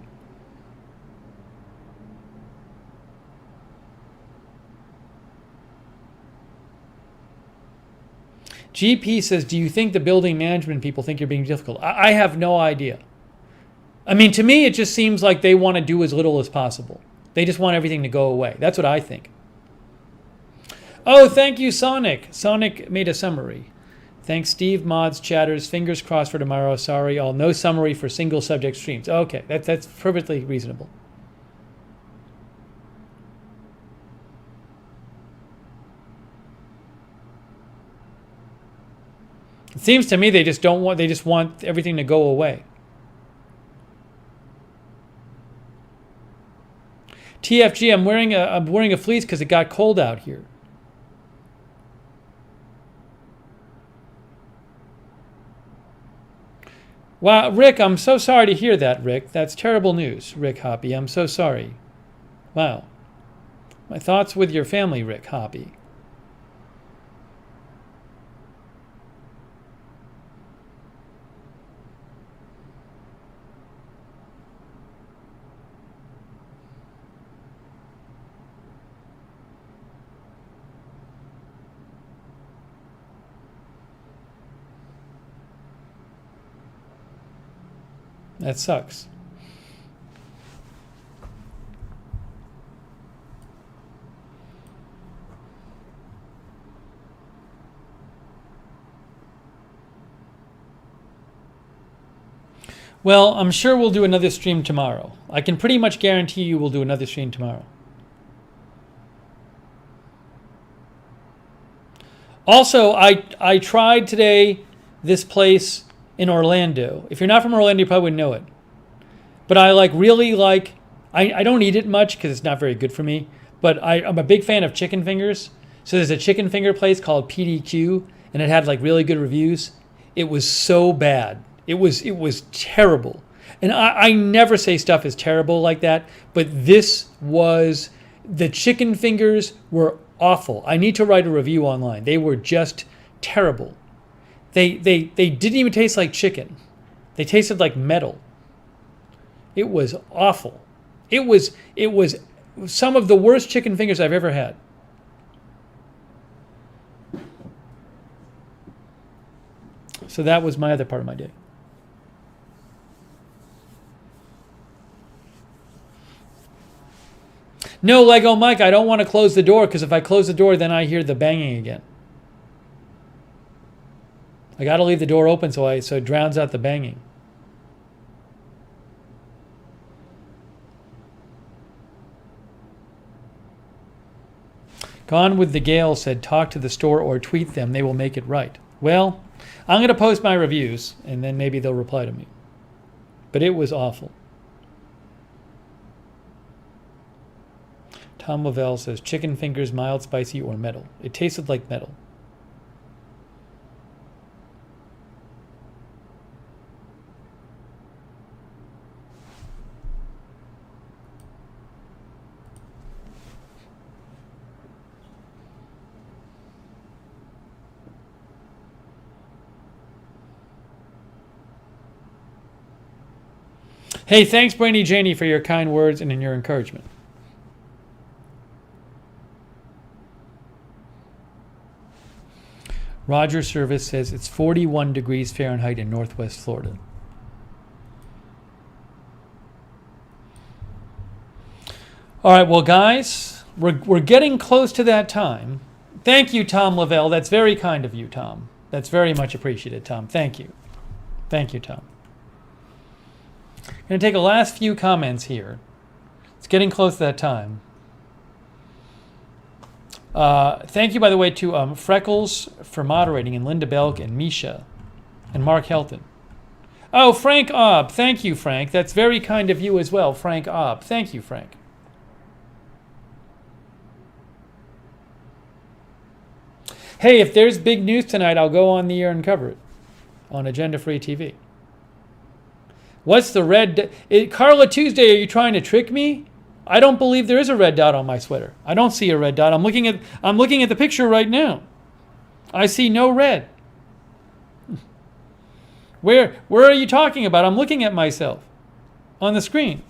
GP says, do you think the building management people think you're being difficult? I have no idea. I mean, to me, it just seems like they want to do as little as possible. They just want everything to go away. That's what I think. Oh, thank you, Sonic. Sonic made a summary. Thanks, Steve, mods, chatters. Fingers crossed for tomorrow. Sorry, all no summary for single subject streams. Okay, that's perfectly reasonable. It seems to me they just don't want. They just want everything to go away. TFG, I'm wearing a fleece because it got cold out here. Wow, Rick, I'm so sorry to hear that, Rick. That's terrible news, Rick Hoppy. I'm so sorry. Wow. My thoughts with your family, Rick Hoppy. That sucks. Well, I'm sure we'll do another stream tomorrow. I can pretty much guarantee you we'll do another stream tomorrow. Also, I tried today this place in Orlando. If you're not from Orlando, you probably wouldn't know it. But I I don't eat it much because it's not very good for me. But I'm a big fan of chicken fingers. So there's a chicken finger place called PDQ, and it had like really good reviews. It was so bad. It was terrible. And I never say stuff is terrible like that, but the chicken fingers were awful. I need to write a review online. They were just terrible. They didn't even taste like chicken. They tasted like metal. It was awful. It was some of the worst chicken fingers I've ever had. So that was my other part of my day. No, Lego Mike, I don't want to close the door because if I close the door, then I hear the banging again. I got to leave the door open so it drowns out the banging. Gone with the Gale said, talk to the store or tweet them. They will make it right. Well, I'm going to post my reviews, and then maybe they'll reply to me. But it was awful. Tom Lavelle says, chicken fingers, mild, spicy, or metal. It tasted like metal. Hey, thanks, Brainy Janie, for your kind words and your encouragement. Roger Service says it's 41 degrees Fahrenheit in Northwest Florida. All right, well, guys, we're getting close to that time. Thank you, Tom Lavelle. That's very kind of you, Tom. That's very much appreciated, Tom. Thank you. Thank you, Tom. I'm going to take a last few comments here. It's getting close to that time. Thank you, by the way, to Freckles for moderating, and Linda Belk, and Misha, and Mark Helton. Oh, Frank Obb. Thank you, Frank. That's very kind of you as well, Frank Obb. Thank you, Frank. Hey, if there's big news tonight, I'll go on the air and cover it on Agenda Free TV. What's the red... Carla Tuesday, are you trying to trick me? I don't believe there is a red dot on my sweater. I don't see a red dot. I'm looking at the picture right now. I see no red. Where are you talking about? I'm looking at myself on the screen.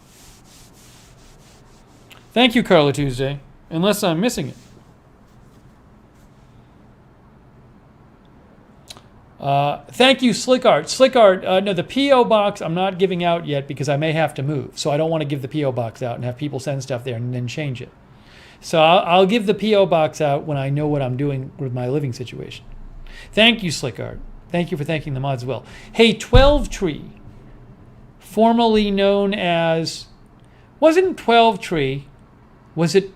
Thank you, Carla Tuesday, unless I'm missing it. Thank you, Slick Art. Slick Art, no, the P.O. box I'm not giving out yet because I may have to move. So I don't want to give the P.O. box out and have people send stuff there and then change it. So I'll give the P.O. box out when I know what I'm doing with my living situation. Thank you, Slick Art. Thank you for thanking the mods as well. Hey, 12 Tree, formerly known as, wasn't 12 Tree, was it,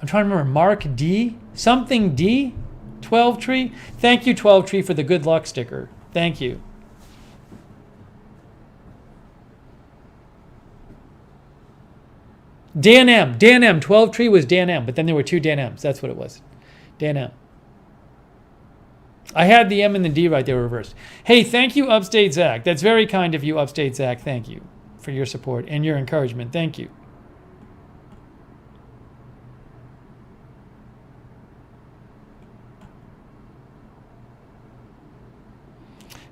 I'm trying to remember, Mark D? Something D? 12 Tree? Thank you, 12 Tree, for the good luck sticker. Thank you. Dan M. 12 Tree was Dan M, but then there were two Dan M's. That's what it was. Dan M. I had the M and the D right there reversed. Hey, thank you, Upstate Zach. That's very kind of you, Upstate Zach. Thank you for your support and your encouragement. Thank you.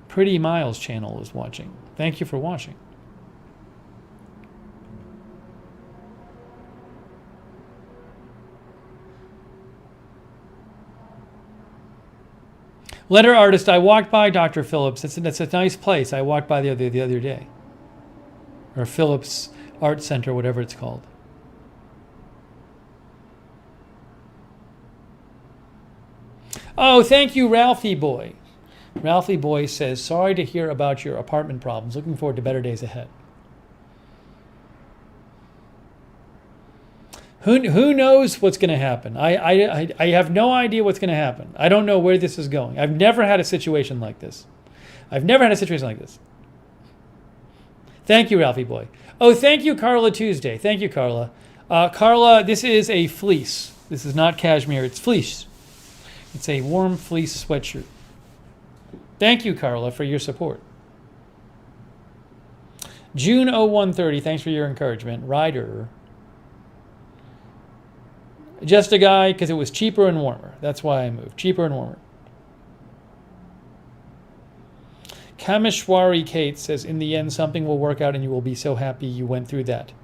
Pretty Miles channel is watching. Thank you for watching. Letter Artist, I walked by Dr. Phillips. It's a nice place. I walked by the other day. Or Phillips Art Center, whatever it's called. Oh, thank you, Ralphie Boy. Ralphie Boy says, sorry to hear about your apartment problems. Looking forward to better days ahead. Who knows what's going to happen? I have no idea what's going to happen. I don't know where this is going. I've never had a situation like this. Thank you, Ralphie Boy. Oh, thank you, Carla Tuesday. Thank you, Carla. Carla, this is a fleece. This is not cashmere. It's fleece. It's a warm fleece sweatshirt. Thank you, Carla, for your support. June 0130, thanks for your encouragement. Ryder. Just a guy, because it was cheaper and warmer. That's why I moved. Cheaper and warmer. Kameshwari Kate says, in the end, something will work out and you will be so happy you went through that.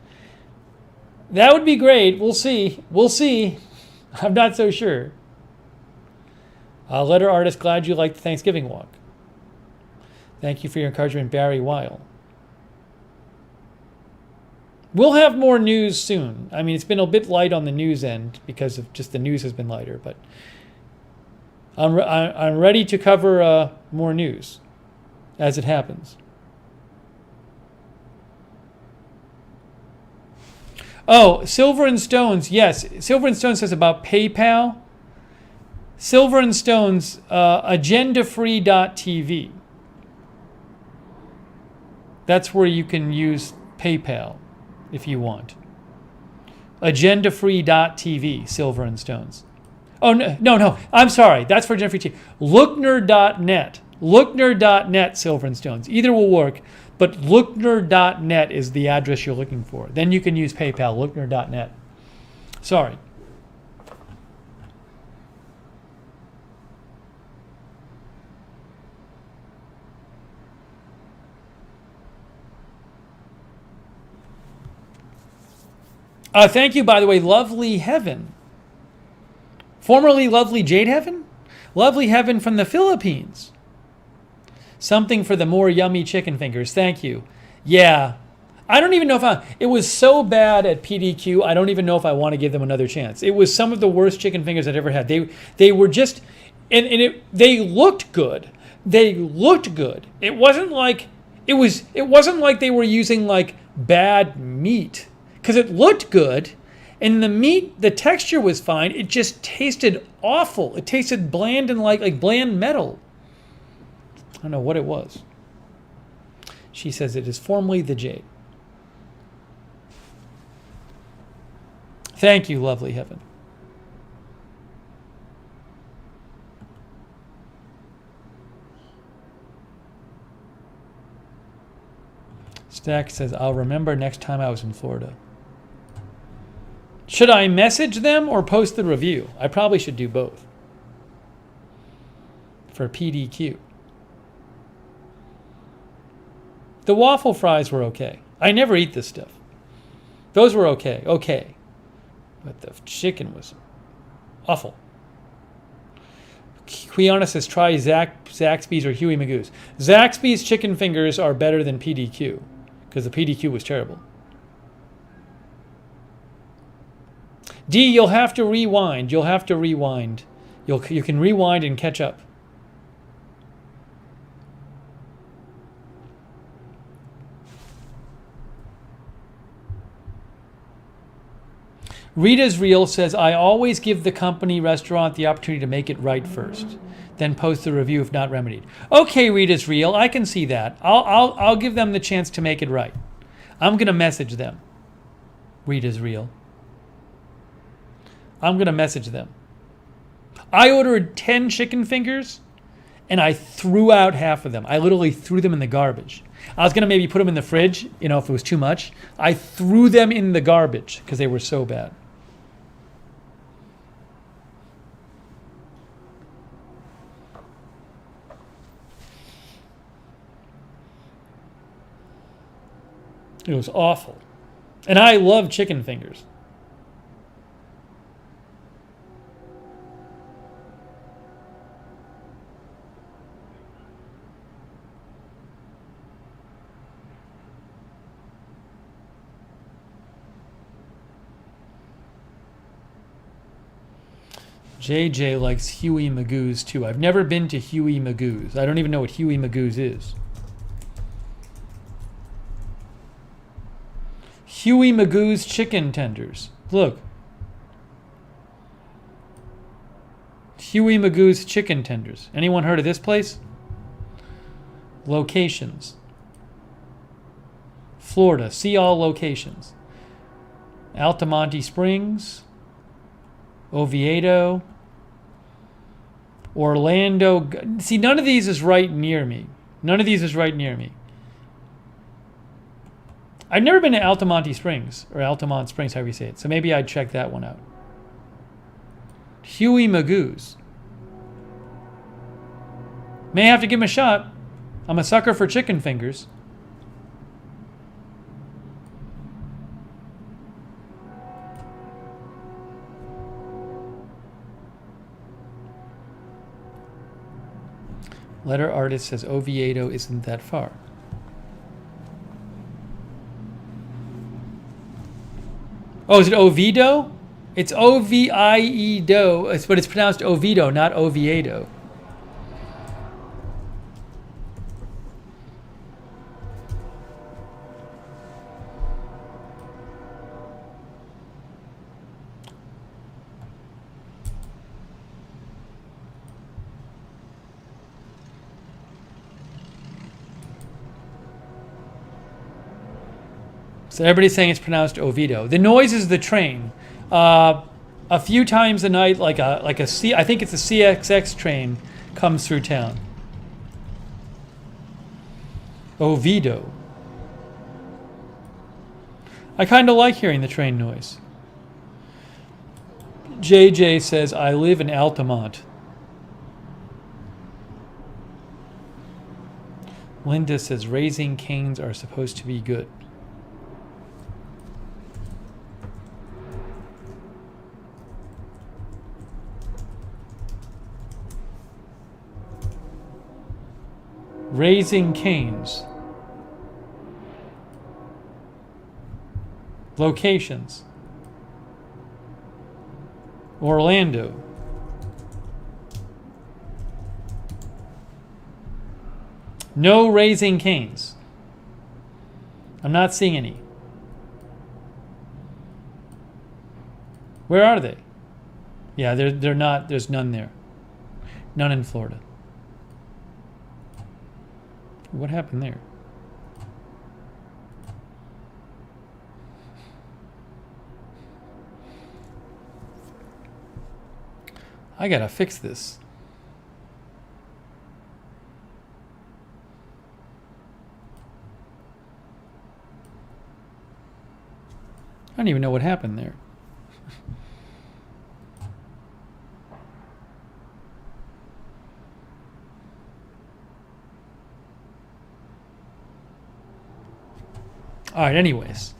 That would be great. We'll see. We'll see. I'm not so sure. Letter Artist, glad you liked the Thanksgiving walk. Thank you for your encouragement, Barry Weil. We'll have more news soon. I mean, it's been a bit light on the news end because of just the news has been lighter, but I'm ready to cover more news as it happens. Oh, Silver and Stones, yes. Silver and Stones says about PayPal. Silver and Stones, agendafree.tv. That's where you can use PayPal if you want. Agendafree.tv, Silver and Stones. Oh, no. I'm sorry. That's for Agenda Free TV. Lookner.net. Lookner.net, Silver and Stones. Either will work, but Lookner.net is the address you're looking for. Then you can use PayPal, Lookner.net. Sorry. Thank you, by the way, Lovely Heaven. Formerly Lovely Jade Heaven? Lovely Heaven from the Philippines. Something for the more yummy chicken fingers. Thank you. Yeah. I don't even know if it was so bad at PDQ. I don't even know if I want to give them another chance. It was some of the worst chicken fingers I'd ever had. They were just, they looked good. They looked good. It wasn't like they were using like bad meat, because it looked good, and the meat, the texture was fine. It just tasted awful. It tasted bland and like bland metal. I don't know what it was. She says it is formerly the Jade. Thank you, lovely heaven. Stack says, I'll remember next time I was in Florida. Should I message them or post the review? I probably should do both. For PDQ. The waffle fries were okay. I never eat this stuff. Those were okay. Okay. But the chicken was awful. Quiana says, try Zaxby's or Huey Magoo's. Zaxby's chicken fingers are better than PDQ, because the PDQ was terrible. D, you'll have to rewind. You'll have to rewind. You can rewind and catch up. Rita's Real says, I always give the company restaurant the opportunity to make it right first, then post the review if not remedied. Okay, Rita's Real, I can see that. I'll give them the chance to make it right. I'm gonna message them. Rita's Real. I'm gonna message them. I ordered 10 chicken fingers and I threw out half of them. I literally threw them in the garbage. I was gonna maybe put them in the fridge, if it was too much. I threw them in the garbage because they were so bad. It was awful. And I love chicken fingers. JJ likes Huey Magoo's too. I've never been to Huey Magoo's. I don't even know what Huey Magoo's is. Huey Magoo's chicken tenders. Look. Huey Magoo's chicken tenders. Anyone heard of this place? Locations. Florida. See all locations. Altamonte Springs. Oviedo. Orlando. See, none of these is right near me. None of these is right near me. I've never been to Altamonte Springs, or Altamont Springs, however you say it. So maybe I'd check that one out. Huey Magoo's. May have to give him a shot. I'm a sucker for chicken fingers. Letter artist says Oviedo isn't that far. Oh, is it Oviedo? It's O-V-I-E-Do, but it's pronounced Oviedo, not Oviedo. So everybody's saying it's pronounced Oviedo. The noise is the train. A few times a night, I think it's a CXX train comes through town. Oviedo. I kind of like hearing the train noise. JJ says, I live in Altamont. Linda says, Raising Cane's are supposed to be good. Raising Cane's. Locations. Orlando. No Raising Canes. I'm not seeing any. Where are they? Yeah, they're not. There's none there. None in Florida. What happened there? I gotta fix this. I don't even know what happened there. All right, anyways.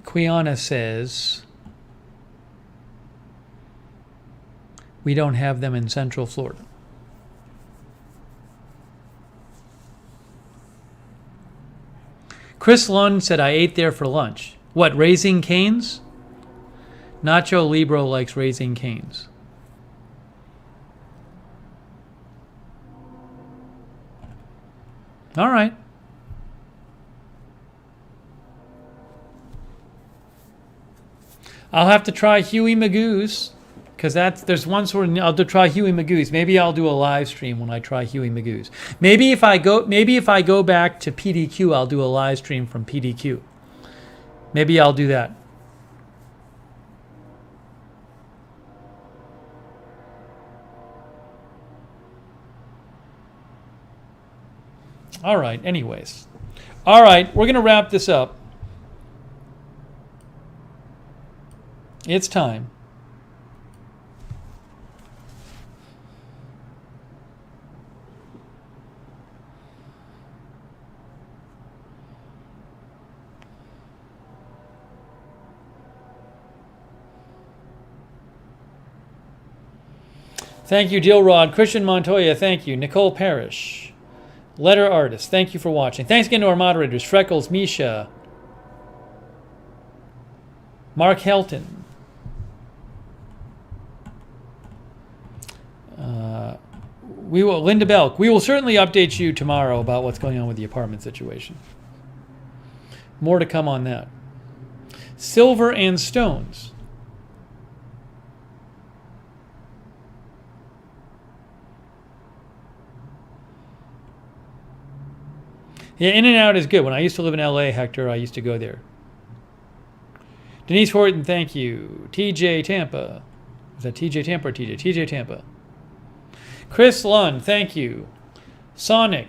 Quiana says we don't have them in Central Florida. Chris Lund said I ate there for lunch. What, Raising Canes? Nacho Libro likes Raising Canes. All right. I'll have to try Huey Magoo's, because there's one sort of. I'll try Huey Magoo's. Maybe I'll do a live stream when I try Huey Magoo's. Maybe if I go back to PDQ, I'll do a live stream from PDQ. Maybe I'll do that. All right. Anyways, all right. We're gonna wrap this up. It's time. Thank you, Dilrod. Christian Montoya, thank you. Nicole Parrish. Letter Artist, thank you for watching. Thanks again to our moderators, Freckles, Misha, Mark Helton. Linda Belk. We will certainly update you tomorrow about what's going on with the apartment situation. More to come on that. Silver and Stones. Yeah, In-N-Out is good. When I used to live in LA, Hector, I used to go there. Denise Horton, thank you. TJ Tampa. Is that TJ Tampa or TJ? TJ Tampa. Chris Lund, thank you. Sonic.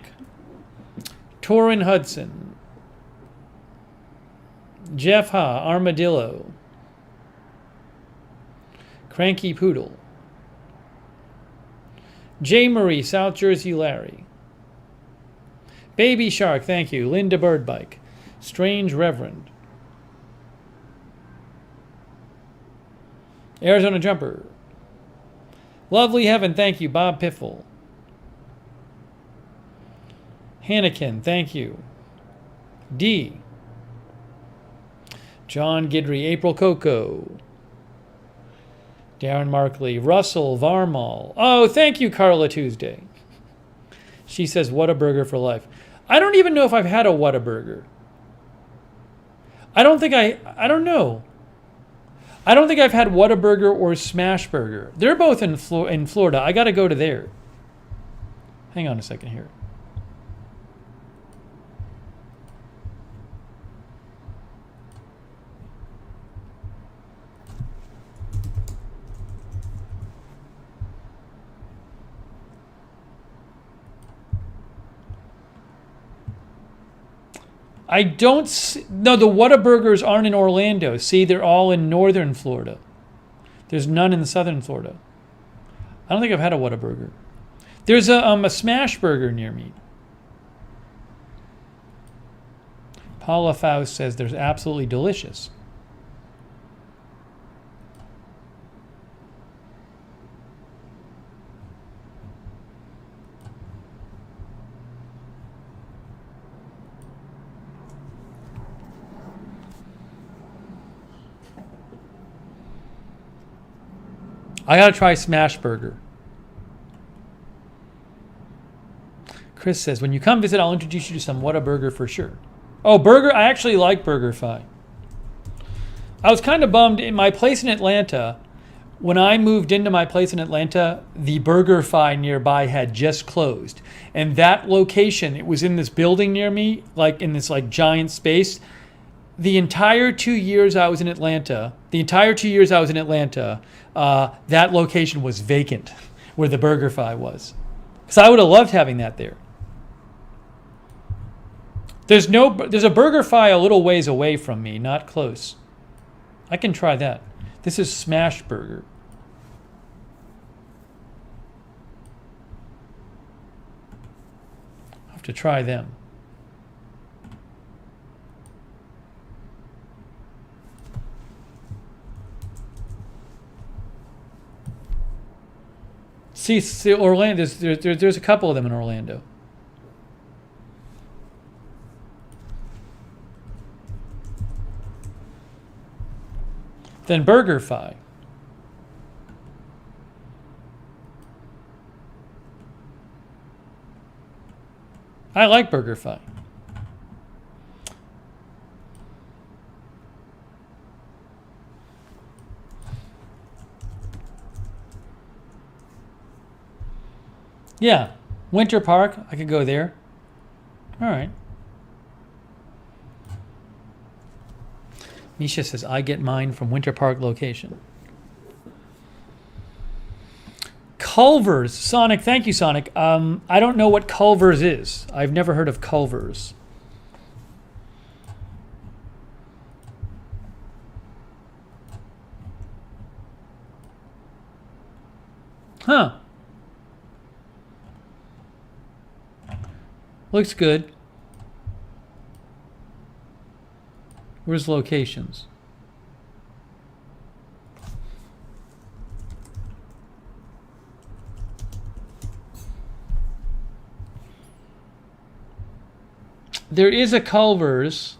Torin Hudson. Jeff Ha, Armadillo. Cranky Poodle. J. Marie, South Jersey Larry. Baby Shark, thank you. Linda Birdbike. Strange Reverend. Arizona Jumper. Lovely Heaven, thank you. Bob Piffle. Hannikin, thank you. D. John Gidry, April Coco. Darren Markley, Russell Varmal. Oh, thank you, Carla Tuesday. She says, Whataburger for life. I don't even know if I've had a Whataburger. I don't know. I don't think I've had Whataburger or Smashburger. They're both in Florida. I got to go to there. Hang on a second here. No, the Whataburgers aren't in Orlando. See, they're all in northern Florida. There's none in southern Florida. I don't think I've had a Whataburger. There's a Smash Burger near me. Paula Faust says they're absolutely delicious. I gotta try Smash Burger. Chris says, when you come visit, I'll introduce you to some Whataburger for sure. Oh, burger, I actually like BurgerFi. I was kind of bummed in my place in Atlanta. When I moved into my place in Atlanta, the BurgerFi nearby had just closed. And that location, it was in this building near me, like in this like giant space. The entire 2 years I was in Atlanta, that location was vacant where the BurgerFi was. Because I would have loved having that there. There's a BurgerFi a little ways away from me, not close. I can try that. This is Smash Burger. I'll have to try them. See Orlando. There's a couple of them in Orlando. Then BurgerFi. I like BurgerFi. Yeah, Winter Park. I could go there. All right. Misha says, I get mine from Winter Park location. Culver's. Sonic, thank you, Sonic. I don't know what Culver's is. I've never heard of Culver's. Huh. Looks good. Where's locations? There is a Culver's.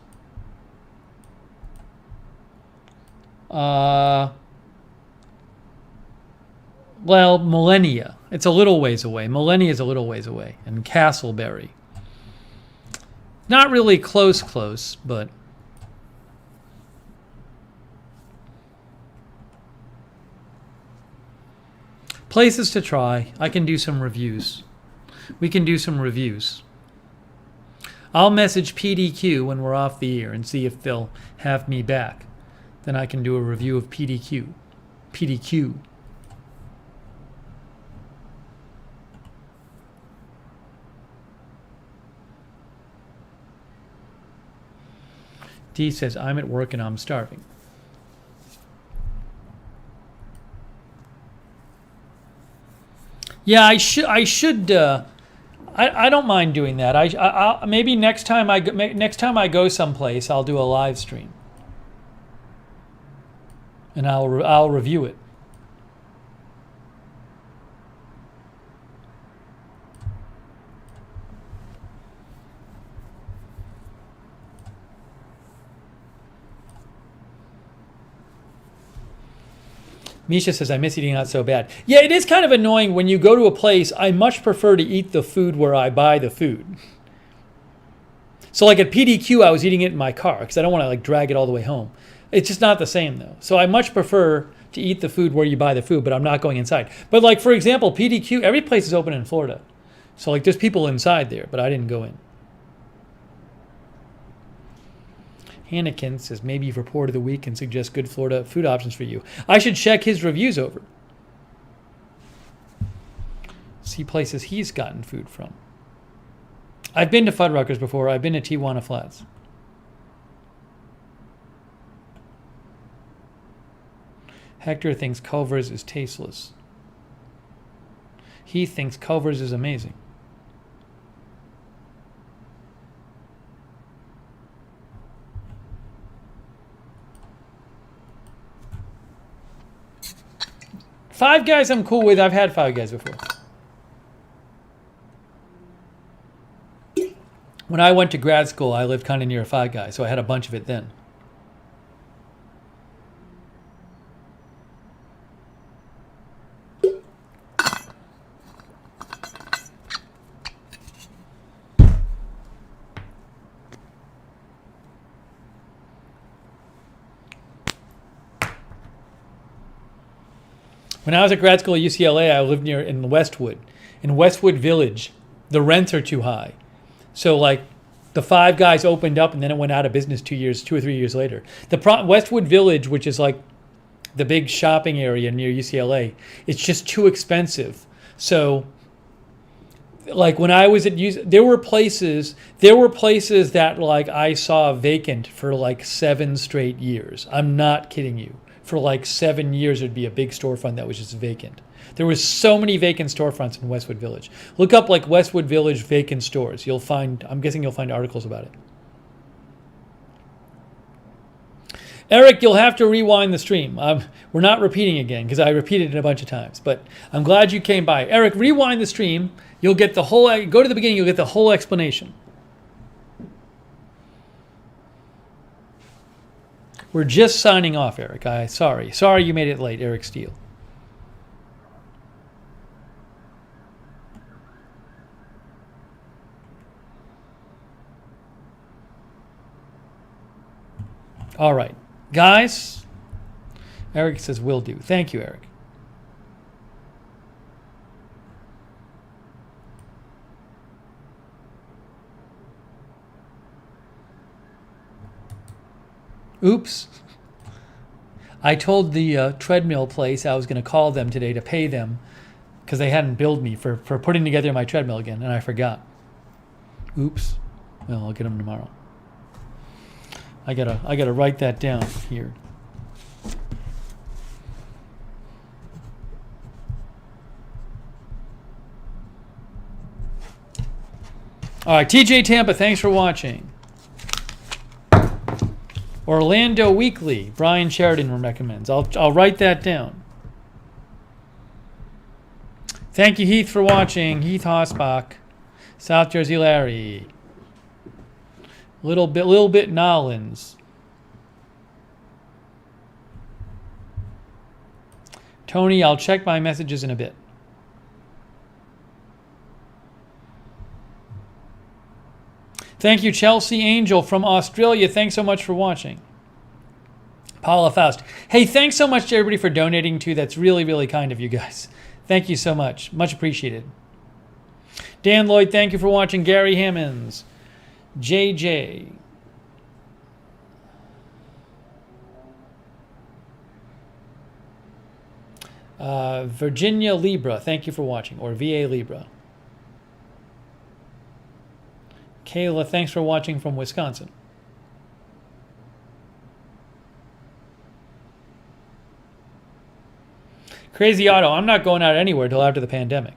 Well, Millennia. It's a little ways away. Millennia is a little ways away. And Castleberry. Not really close, but... Places to try. I can do some reviews. We can do some reviews. I'll message PDQ when we're off the air and see if they'll have me back. Then I can do a review of PDQ. PDQ. D says, I'm at work and I'm starving. Yeah, I should. I don't mind doing that. I maybe next time I go someplace, I'll do a live stream, and I'll review it. Misha says, I miss eating out so bad. Yeah, it is kind of annoying when you go to a place. I much prefer to eat the food where I buy the food. So like at PDQ, I was eating it in my car because I don't want to like drag it all the way home. It's just not the same though. So I much prefer to eat the food where you buy the food, but I'm not going inside. But like, for example, PDQ, every place is open in Florida. So like there's people inside there, but I didn't go in. Hannikin says, maybe you've reported the week and suggest good Florida food options for you. I should check his reviews over. See places he's gotten food from. I've been to Fuddruckers before. I've been to Tijuana Flats. Hector thinks Culver's is tasteless. He thinks Culver's is amazing. Five Guys I'm cool with. I've had Five Guys before. When I went to grad school, I lived kind of near a Five Guys, so I had a bunch of it then. When I was at grad school at UCLA, I lived in Westwood. In Westwood Village, the rents are too high. So like the Five Guys opened up and then it went out of business 2 or 3 years later. Westwood Village, which is like the big shopping area near UCLA, it's just too expensive. So like when I was at there were places that like I saw vacant for like 7 straight years. I'm not kidding you. For like 7 years, there'd be a big storefront that was just vacant. There was so many vacant storefronts in Westwood Village. Look up like Westwood Village vacant stores. I'm guessing you'll find articles about it. Eric, you'll have to rewind the stream. We're not repeating again because I repeated it a bunch of times, but I'm glad you came by. Eric, rewind the stream. You'll get the whole, go to the beginning, you'll get the whole explanation. We're just signing off, Eric. Sorry you made it late, Eric Steele. All right, guys. Eric says will do. Thank you, Eric. Oops. I told the treadmill place I was going to call them today to pay them because they hadn't billed me for putting together my treadmill again, and I forgot. Oops. Well, I'll get them tomorrow. I gotta write that down here. All right, TJ Tampa, thanks for watching. Orlando Weekly, Brian Sheridan recommends. I'll write that down. Thank you, Heath, for watching. Heath Hosbach, South Jersey Larry, little bit Nolans, Tony. I'll check my messages in a bit. Thank you, Chelsea Angel from Australia. Thanks so much for watching. Paula Faust. Hey, thanks so much to everybody for donating too. That's really, really kind of you guys. Thank you so much. Much appreciated. Dan Lloyd, thank you for watching. Gary Hammonds. JJ. Virginia Libra, thank you for watching. Or VA Libra. Kayla, thanks for watching from Wisconsin. Crazy Auto, I'm not going out anywhere till after the pandemic.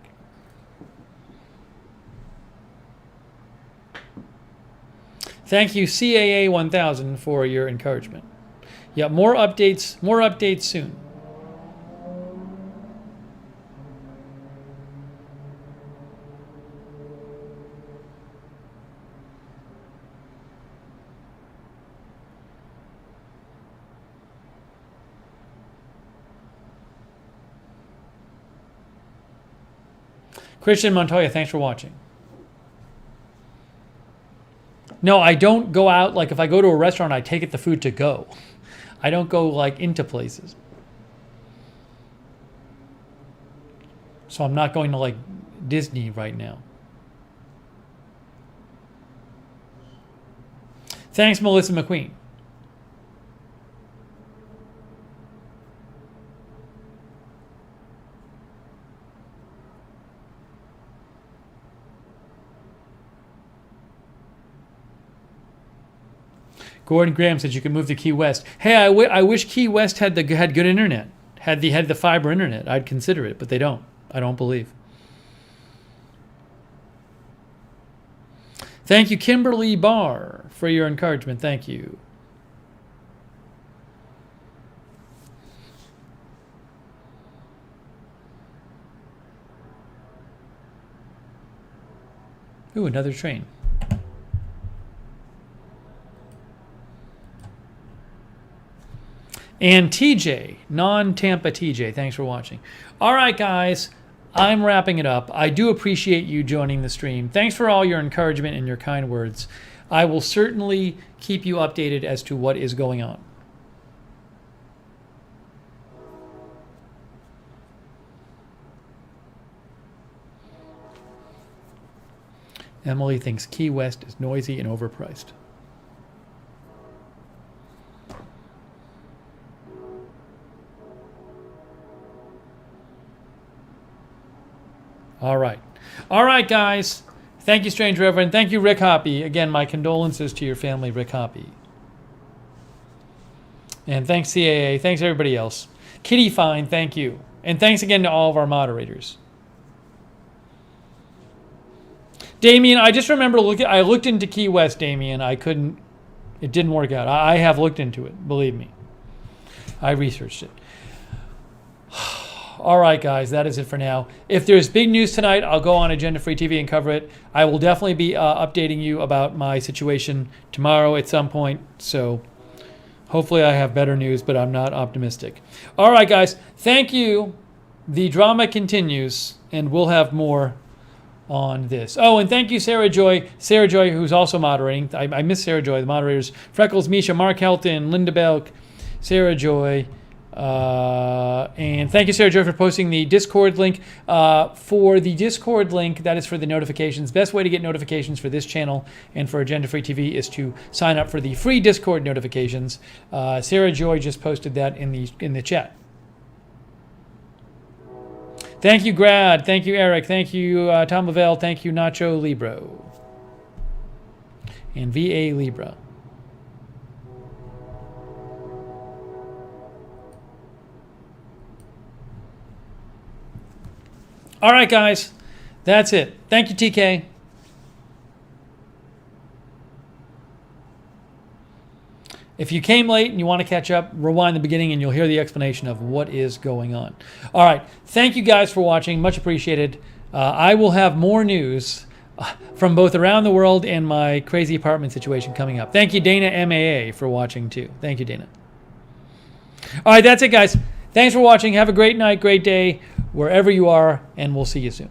Thank you, CAA 1000, for your encouragement. Yeah, more updates soon. Christian Montoya, thanks for watching. No, I don't go out, like if I go to a restaurant, I take the food to go. I don't go like into places. So I'm not going to like Disney right now. Thanks, Melissa McQueen. Gordon Graham says you can move to Key West. Hey, I wish Key West had good internet, had the fiber internet. I'd consider it, but they don't. I don't believe. Thank you, Kimberly Barr, for your encouragement. Thank you. Ooh, another train. And TJ, non-Tampa TJ, thanks for watching. All right, guys, I'm wrapping it up. I do appreciate you joining the stream. Thanks for all your encouragement and your kind words. I will certainly keep you updated as to what is going on. Emily thinks Key West is noisy and overpriced. All right. All right, guys. Thank you, Strange Reverend. Thank you, Rick Hoppy. Again, my condolences to your family, Rick Hoppy. And thanks, CAA. Thanks, everybody else. Kitty Fine, thank you. And thanks again to all of our moderators. Damien, I just remember I looked into Key West, Damien. It didn't work out. I have looked into it, believe me. I researched it. All right, guys, that is it for now. If there's big news tonight, I'll go on Agenda Free TV and cover it. I will definitely be updating you about my situation tomorrow at some point. So hopefully I have better news, but I'm not optimistic. All right, guys, thank you. The drama continues, and we'll have more on this. Oh, and thank you, Sarah Joy. Sarah Joy, who's also moderating. I miss Sarah Joy, the moderators. Freckles, Misha, Mark Helton, Linda Belk, Sarah Joy. And thank you, Sarah Joy, for posting the Discord link. For the Discord link, that is for the notifications. Best way to get notifications for this channel and for Agenda Free TV is to sign up for the free Discord notifications. Sarah Joy just posted that in the chat. Thank you, Grad. Thank you, Eric. Thank you, Tom Lavelle. Thank you, Nacho Libro. And VA Libra. All right, guys. That's it. Thank you, TK. If you came late and you want to catch up, rewind the beginning and you'll hear the explanation of what is going on. All right. Thank you guys for watching. Much appreciated. I will have more news from both around the world and my crazy apartment situation coming up. Thank you, Dana MAA, for watching too. Thank you, Dana. All right. That's it, guys. Thanks for watching. Have a great night, great day, wherever you are, and we'll see you soon.